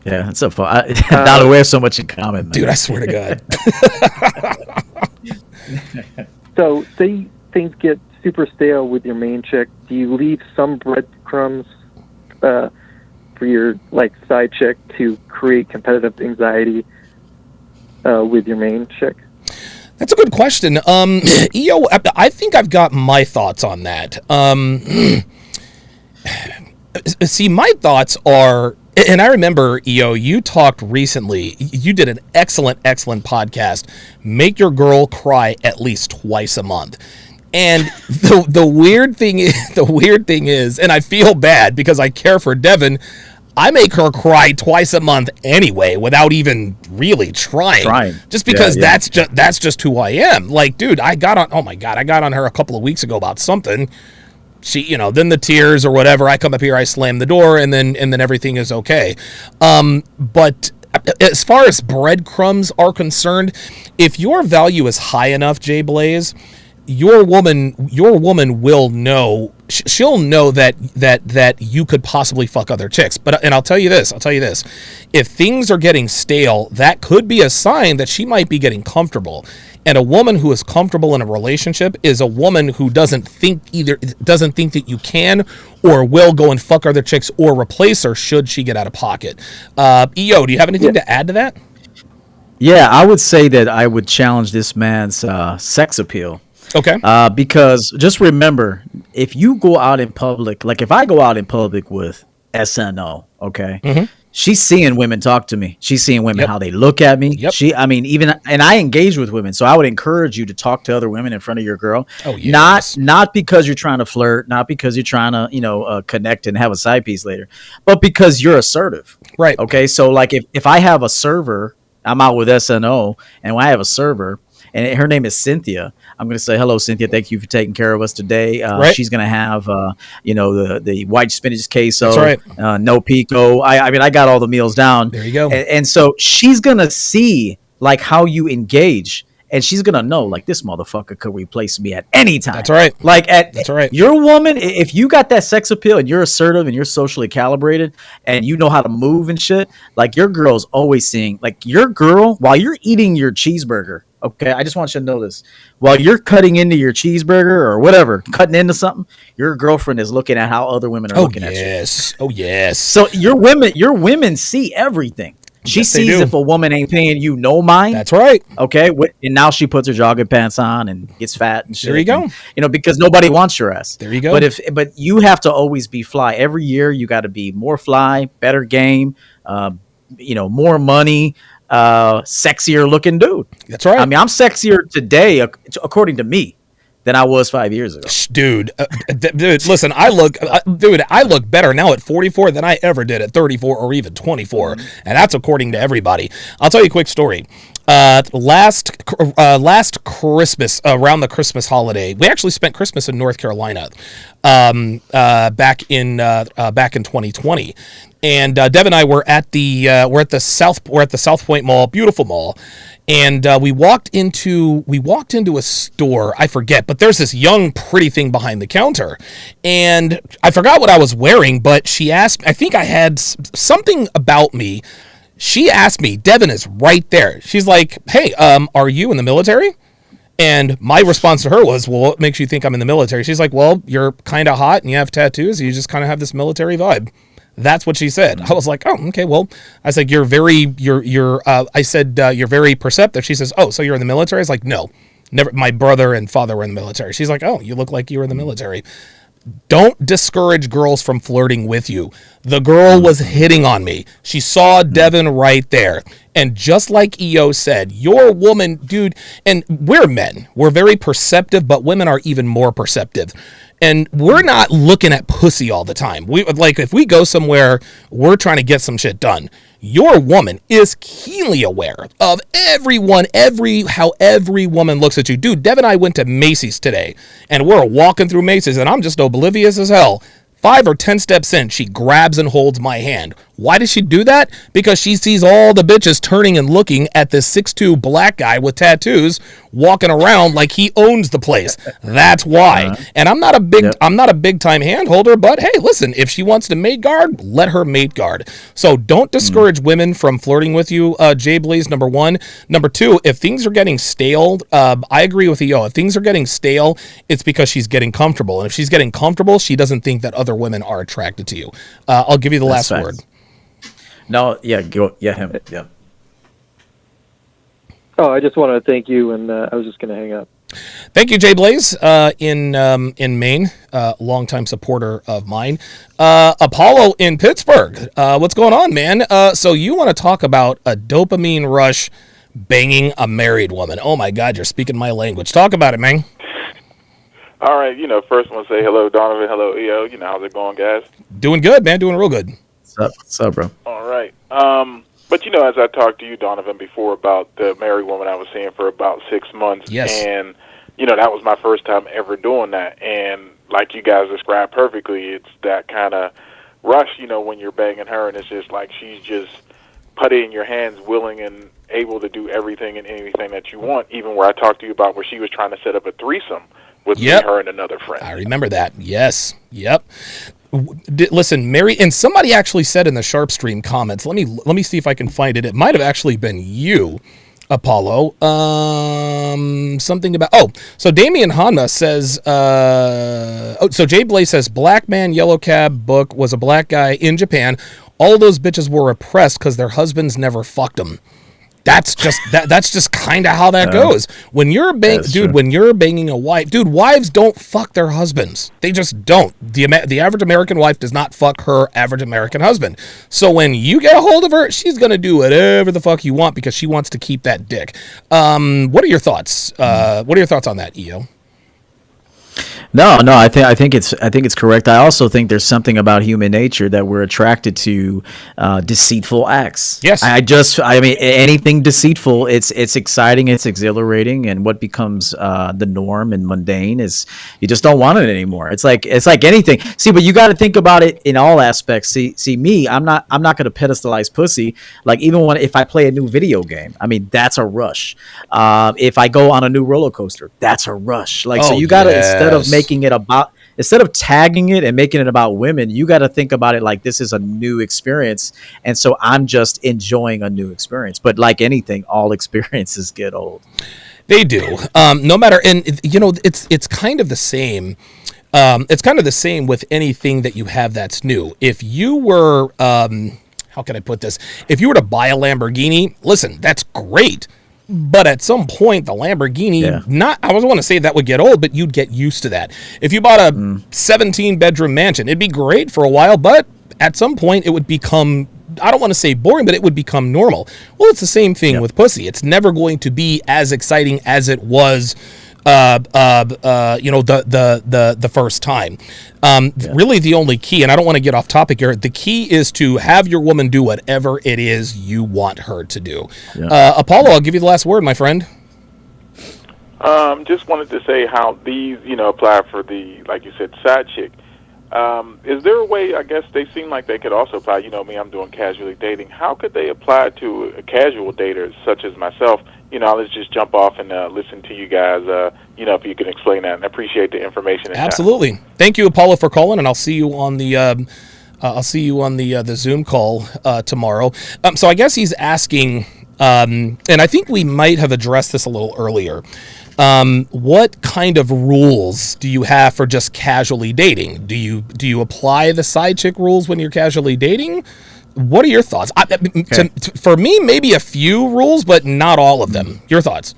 Yeah, it's so fun. Now we have so much in common, man. Dude, I swear to God. So, say things get super stale with your main chick. Do you leave some breadcrumbs for your side chick to create competitive anxiety with your main chick? That's a good question. EO, I think I've got my thoughts on that. See, my thoughts are, and I remember, EO, you talked recently, you did an excellent podcast, Make Your Girl Cry at least twice a month. And the weird thing is, and I feel bad because I care for Devin, I make her cry twice a month anyway, without even really trying. Just because that's just who I am. Like, dude, I got on her a couple of weeks ago about something. She, you know, then the tears or whatever. I come up here, I slam the door, and then everything is okay. But as far as breadcrumbs are concerned, if your value is high enough, Jay Blaze, your woman will know. She'll know that you could possibly fuck other chicks. And I'll tell you this. If things are getting stale, that could be a sign that she might be getting comfortable. And a woman who is comfortable in a relationship is a woman who doesn't think that you can or will go and fuck other chicks or replace her should she get out of pocket. EO, do you have anything to add to that? Yeah, I would say that I would challenge this man's sex appeal. Okay. Because just remember, if you go out in public, like if I go out in public with SNO, okay, she's seeing women talk to me. She's seeing women, how they look at me. And I engage with women. So I would encourage you to talk to other women in front of your girl. Oh, yes. Not because you're trying to flirt, not because you're trying to, connect and have a side piece later, but because you're assertive. Right. Okay. So like if I have a server, I'm out with SNO, and when I have a server, and her name is Cynthia, I'm going to say, hello, Cynthia. Thank you for taking care of us today. She's going to have, the white spinach queso, no pico. I mean, I got all the meals down. There you go. And so she's going to see like how you engage, and she's going to know like this motherfucker could replace me at any time. That's right. That's right. Your woman, if you got that sex appeal and you're assertive and you're socially calibrated and you know how to move and shit, like your girl's always seeing, like your girl, while you're eating your cheeseburger, okay, I just want you to know this. While you're cutting into your cheeseburger or whatever, cutting into something, your girlfriend is looking at how other women are looking at you. Oh, yes. So your women see everything. She sees if a woman ain't paying you no mind. That's right. Okay. And now she puts her jogging pants on and gets fat and shit. There you go. And, because nobody wants your ass. There you go. But you have to always be fly. Every year you got to be more fly, better game, more money, sexier looking dude. That's right. I mean, I'm sexier today, according to me, than I was 5 years ago. Dude, listen, I look better now at 44 than I ever did at 34 or even 24. And that's according to everybody. I'll tell you a quick story. Last Christmas, around the Christmas holiday, we actually spent Christmas in North Carolina, back in 2020. And Dev and I were at the South Point Mall, beautiful mall, and we walked into a store. I forget, but there's this young, pretty thing behind the counter, and I forgot what I was wearing. But she asked, I think I had something about me. She asked me, Devin is right there. She's like, hey, are you in the military? And my response to her was, well, what makes you think I'm in the military? She's like, well, you're kind of hot and you have tattoos. You just kind of have this military vibe. That's what she said. I was like, oh, okay, well, I was like, you're very perceptive. She says, oh, so you're in the military? I was like, no, never. My brother and father were in the military. She's like, oh, you look like you were in the military. Don't discourage girls from flirting with you. The girl was hitting on me. She saw Devin right there. And just like EO said, your woman, dude, and we're men. We're very perceptive, but women are even more perceptive. And we're not looking at pussy all the time. We like if we go somewhere, we're trying to get some shit done. Your woman is keenly aware of how every woman looks at you. Dude, Dev and I went to Macy's today, and we're walking through Macy's, and I'm just oblivious as hell. 5 or 10 steps in, she grabs and holds my hand. Why does she do that? Because she sees all the bitches turning and looking at this 6'2" black guy with tattoos walking around like he owns the place. That's why. And I'm not a big time hand holder, but hey, listen, if she wants to mate guard, let her mate guard. So don't discourage women from flirting with you, Jay Blaze, number one. Number two, if things are getting stale, I agree with EO. If things are getting stale, it's because she's getting comfortable. And if she's getting comfortable, she doesn't think that other women are attracted to you. I'll give you the last word. No, yeah, him. Yeah. Oh, I just wanted to thank you, and I was just going to hang up. Thank you, Jay Blaze, in Maine, longtime supporter of mine. Apollo in Pittsburgh, what's going on, man? So you want to talk about a dopamine rush banging a married woman? Oh my God, you're speaking my language. Talk about it, man. All right, first I want to say hello, Donovan. Hello, EO. How's it going, guys? Doing good, man. Doing real good. What's up, bro? All right. But, as I talked to you, Donovan, before about the married woman I was seeing for about 6 months. Yes. And, that was my first time ever doing that. And like you guys described perfectly, it's that kind of rush, when you're banging her, and it's just like she's just putty in your hands, willing and able to do everything and anything that you want, even where I talked to you about where she was trying to set up a threesome with me, her, and another friend. I remember that. Yes. Yep. Listen, Mary, and somebody actually said in the Sharp Stream comments, let me see if I can find it. It might have actually been you, Apollo. Something about, so Damian Hanna says, so Jay Blaze says, Black Man Yellow Cab book was a black guy in Japan. All those bitches were oppressed because their husbands never fucked them. That's just kind of how that goes. When you're when you're banging a wife, dude, wives don't fuck their husbands. They just don't. The average American wife does not fuck her average American husband. So when you get a hold of her, she's gonna do whatever the fuck you want because she wants to keep that dick. What are your thoughts? What are your thoughts on that, EO? No, I think it's correct. I also think there's something about human nature that we're attracted to deceitful acts. Yes. I mean, anything deceitful, it's exciting, it's exhilarating, and what becomes the norm and mundane is you just don't want it anymore. It's like anything. See, but you got to think about it in all aspects. See, me, I'm not going to pedestalize pussy. Like even if I play a new video game, I mean that's a rush. If I go on a new roller coaster, that's a rush. Like so, you got to instead of tagging it and making it about women, you got to think about it like this is a new experience. And so I'm just enjoying a new experience. But like anything, all experiences get old. They do. No matter, and it's kind of the same. It's kind of the same with anything that you have that's new. If you were, how can I put this? If you were to buy a Lamborghini, listen, that's great. But at some point, the Lamborghini, I was want to say that would get old, but you'd get used to that. If you bought a 17-bedroom mansion, it'd be great for a while, but at some point it would become, I don't want to say boring, but it would become normal. Well, it's the same thing with pussy. It's never going to be as exciting as it was, the first time. Really the only key, and I don't want to get off topic here, the key is to have your woman do whatever it is you want her to do. Apollo, I'll give you the last word, my friend. Just wanted to say how these, apply for the, like you said, side chick. Is there a way, I guess they seem like they could also apply, me, I'm doing casually dating. How could they apply to a casual dater such as myself? Let's just jump off and listen to you guys, if you can explain that. And I appreciate the information. Absolutely. Thank you, Apollo, for calling, and I'll see you on the the Zoom call tomorrow. So I guess he's asking, and I think we might have addressed this a little earlier. What kind of rules do you have for just casually dating? Do you apply the side chick rules when you're casually dating? What are your thoughts? For me, maybe a few rules, but not all of them. Your thoughts?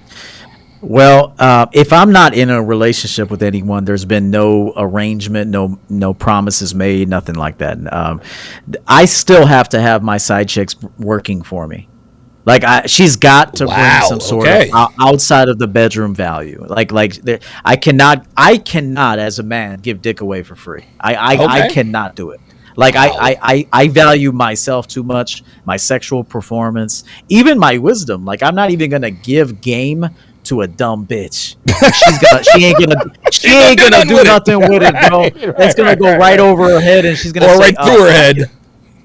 Well, if I'm not in a relationship with anyone, there's been no arrangement, no promises made, nothing like that. I still have to have my side chicks working for me. Like she's got to bring Wow, some sort okay. of outside of the bedroom value. I cannot as a man give dick away for free. I Okay. cannot do it. Like Wow. I value myself too much, my sexual performance, even my wisdom. Like I'm not even gonna give game to a dumb bitch. She ain't gonna do nothing with it, bro. That's gonna go right over her head, and she's gonna Or say, right through her head.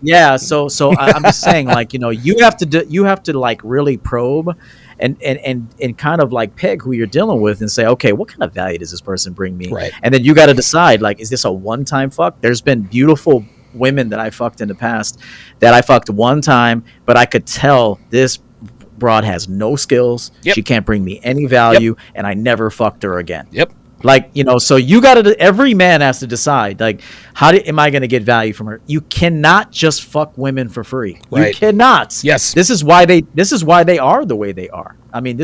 Yeah, so I'm just saying, like, you have to like really probe and kind of like peg who you're dealing with and say, okay, what kind of value does this person bring me? Right. And then you got to decide, like, is this a one-time fuck? There's been beautiful women that I fucked in the past that I fucked one time, but I could tell this broad has no skills. Yep. She can't bring me any value, and I never fucked her again. Yep. Like, so you every man has to decide, like, am I going to get value from her? You cannot just fuck women for free. Right. You cannot. Yes. This is why they are the way they are. I mean,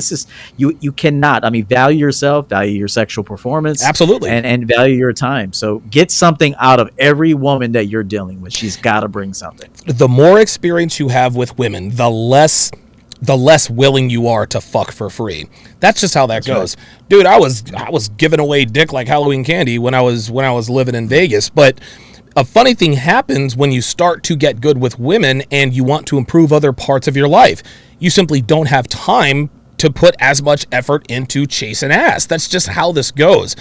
you cannot. I mean, value yourself, value your sexual performance. Absolutely. And value your time. So get something out of every woman that you're dealing with. She's got to bring something. The more experience you have with women, the less willing you are to fuck for free. That's just how that goes. Right. Dude, I was giving away dick like Halloween candy when I was living in Vegas, but a funny thing happens when you start to get good with women and you want to improve other parts of your life. You simply don't have time to put as much effort into chasing ass. That's just how this goes.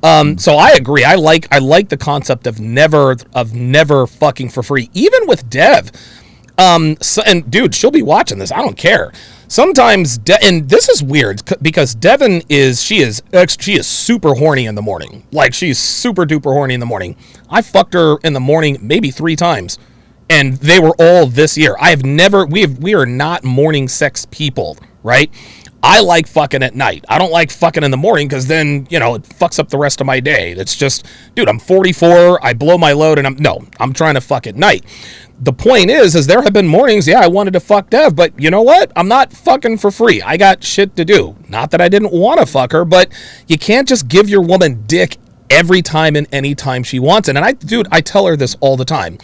So I agree. I like the concept of never fucking for free. Even with Dev. And dude, she'll be watching this. I don't care. Sometimes, and this is weird because Devin she is super horny in the morning. Like, she's super duper horny in the morning. I fucked her in the morning maybe 3 times, and they were all this year. We are not morning sex people, right? I like fucking at night. I don't like fucking in the morning because then, it fucks up the rest of my day. It's just, dude, I'm 44. I blow my load and I'm trying to fuck at night. The point is there have been mornings, I wanted to fuck Dev, but you know what? I'm not fucking for free. I got shit to do. Not that I didn't want to fuck her, but you can't just give your woman dick every time and any time she wants it. And I tell her this all the time.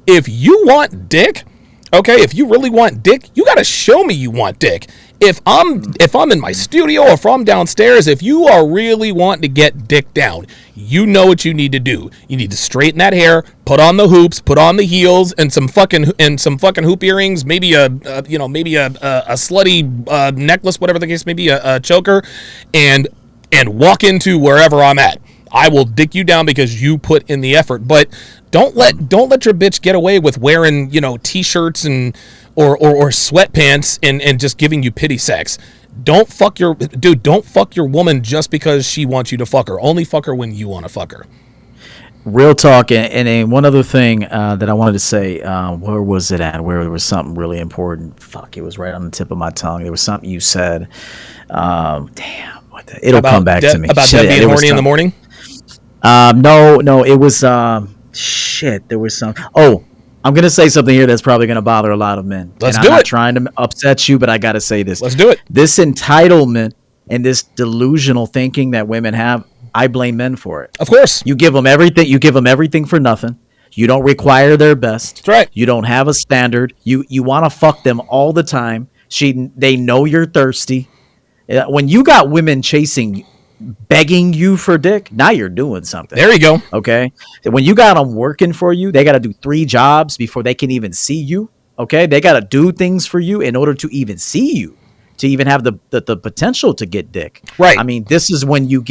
If you want dick, okay, if you really want dick, you got to show me you want dick. If I'm in my studio or if I'm downstairs, if you are really wanting to get dick down, you know what you need to do. You need to straighten that hair, put on the hoops, put on the heels, and some fucking hoop earrings, maybe a slutty necklace, whatever the case may be, a choker, and walk into wherever I'm at. I will dick you down because you put in the effort. But don't let your bitch get away with wearing, t-shirts and or sweatpants and just giving you pity sex. Don't fuck your woman just because she wants you to fuck her. Only fuck her when you want to fuck her. Real talk, and one other thing that I wanted to say, where was it at? Where there was something really important. Fuck, it was right on the tip of my tongue. There was something you said. Damn, it'll come back to me. About Dev being horny in the morning? No, it was shit. There was some. Oh, I'm gonna say something here that's probably gonna bother a lot of men. Let's and do I'm not it. trying to upset you, but I gotta say this. Let's do it. This entitlement and this delusional thinking that women have, I blame men for it. Of course. You give them everything. You give them everything for nothing. You don't require their best. That's right. You don't have a standard. You want to fuck them all the time. They know you're thirsty. When you got women begging you for dick, now you're doing something. There you go. Okay. When you got them working for you, they got to do 3 jobs before they can even see you. Okay. They got to do things for you in order to even see you, to even have the potential to get dick. Right. I mean, this is when you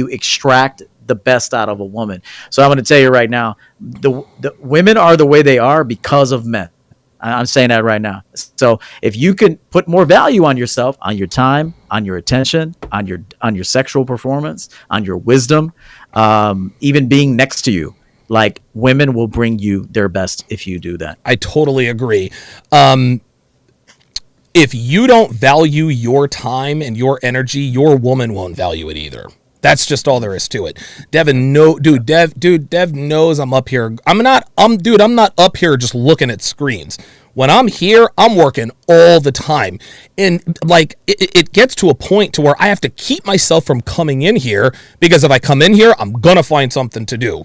extract the best out of a woman. So I'm going to tell you right now, the women are the way they are because of men. I'm saying that right now. So if you can put more value on yourself, on your time, on your attention, on your sexual performance, on your wisdom, even being next to you, like, women will bring you their best if you do that. I totally agree. If you don't value your time and your energy, your woman won't value it either. That's just all there is to it. Dev knows I'm up here. I'm not up here just looking at screens. When I'm here, I'm working all the time. And like it gets to a point to where I have to keep myself from coming in here, because if I come in here, I'm going to find something to do.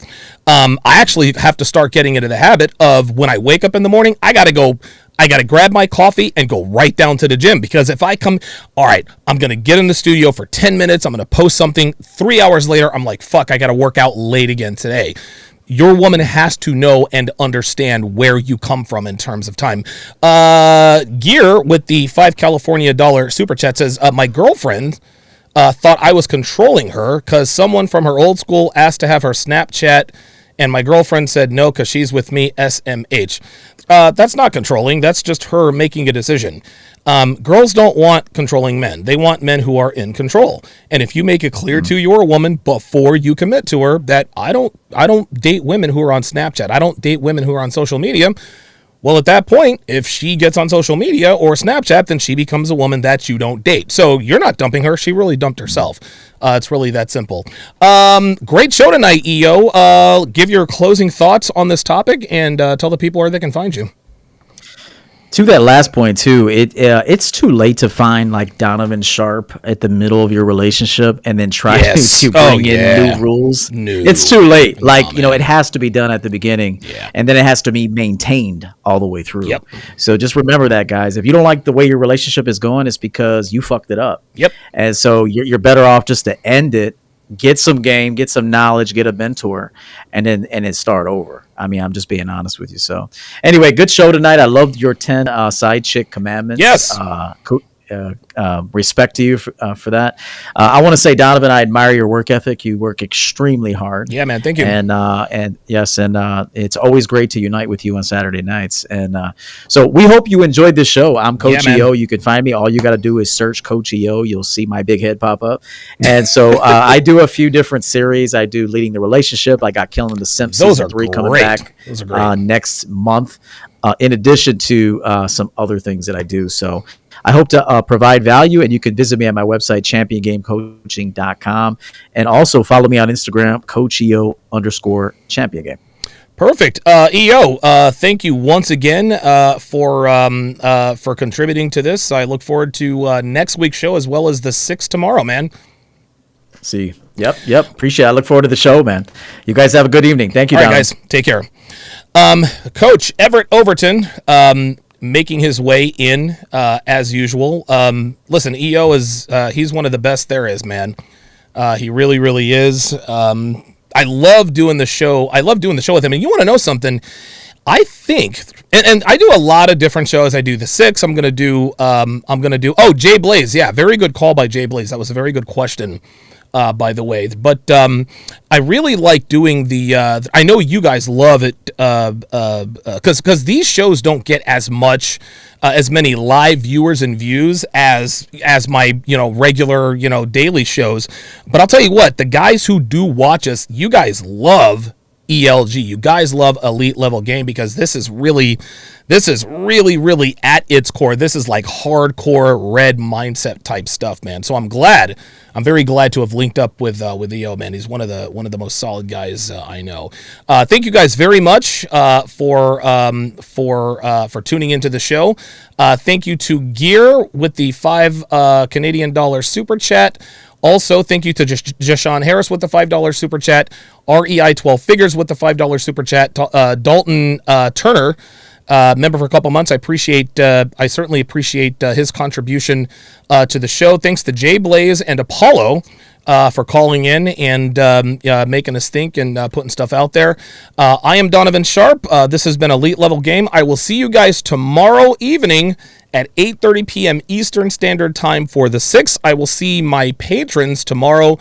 I actually have to start getting into the habit of when I wake up in the morning, I got to grab my coffee and go right down to the gym, because if I come, all right, I'm going to get in the studio for 10 minutes. I'm going to post something. 3 hours later, I'm like, fuck, I got to work out late again today. Your woman has to know and understand where you come from in terms of time. Gear with the $5 California super chat says, my girlfriend thought I was controlling her because someone from her old school asked to have her Snapchat, and my girlfriend said no because she's with me, SMH. That's not controlling. That's just her making a decision. Girls don't want controlling men. They want men who are in control. And if you make it clear to your woman before you commit to her that I don't date women who are on Snapchat, I don't date women who are on social media, well, at that point, if she gets on social media or Snapchat, then she becomes a woman that you don't date. So you're not dumping her. She really dumped herself. It's really that simple. Great show tonight, EO. Give your closing thoughts on this topic and tell the people where they can find you. To that last point too, it's too late to find like Donovan Sharp at the middle of your relationship and then try to bring in new rules. It's too late. It has to be done at the beginning, and then it has to be maintained all the way through. Yep. So just remember that, guys. If you don't like the way your relationship is going, it's because you fucked it up. Yep. And so you're better off just to end it. Get some game, get some knowledge, get a mentor, and then start over. I mean, I'm just being honest with you. So anyway, good show tonight. I loved your 10 side chick commandments. Yes. Respect to you for that. I want to say, Donovan, I admire your work ethic. You work extremely hard. Yeah, man. Thank you. And yes, it's always great to unite with you on Saturday nights. And so we hope you enjoyed this show. I'm Coach EO. You can find me. All you got to do is search Coach EO. You'll see my big head pop up. And so I do a few different series. I do Leading the Relationship. I got Killing the Simps season 3 coming back next month. In addition to some other things that I do. So I hope to provide value, and you can visit me at my website, championgamecoaching.com, and also follow me on Instagram, CoachEO_ChampionGame. Perfect. EO, thank you once again for contributing to this. I look forward to next week's show as well as the 6 tomorrow, man. See. Yep. Appreciate it. I look forward to the show, man. You guys have a good evening. Thank you, Don. All right, guys. Take care. Coach Everett Overton, making his way in as usual. Listen, EO is he's one of the best there is, man. He really, really is. I love doing the show. I love doing the show with him. And you want to know something? I think, and I do a lot of different shows. I do the 6. I'm gonna do. Jay Blaze. Yeah, very good call by Jay Blaze. That was a very good question. By the way, but I really like doing the. I know you guys love it because these shows don't get as many live viewers and views as my regular daily shows. But I'll tell you what, the guys who do watch us, you guys love ELG. You guys love elite level game because this is really at its core. This is like hardcore red mindset type stuff, man. So I'm very glad to have linked up with EO, man. He's one of the most solid guys I know. Thank you guys very much for tuning into the show. Thank you to Gear with the $5 Canadian dollar super chat. Also, thank you to Jashawn Harris with the $5 super chat. REI 12 Figures with the $5 super chat. Dalton Turner, member for a couple months. I certainly appreciate his contribution to the show. Thanks to Jay Blaze and Apollo for calling in and making us think and putting stuff out there. I am Donovan Sharp. This has been Elite Level Game. I will see you guys tomorrow evening at 8:30 p.m. Eastern Standard Time for the 6. I will see my patrons tomorrow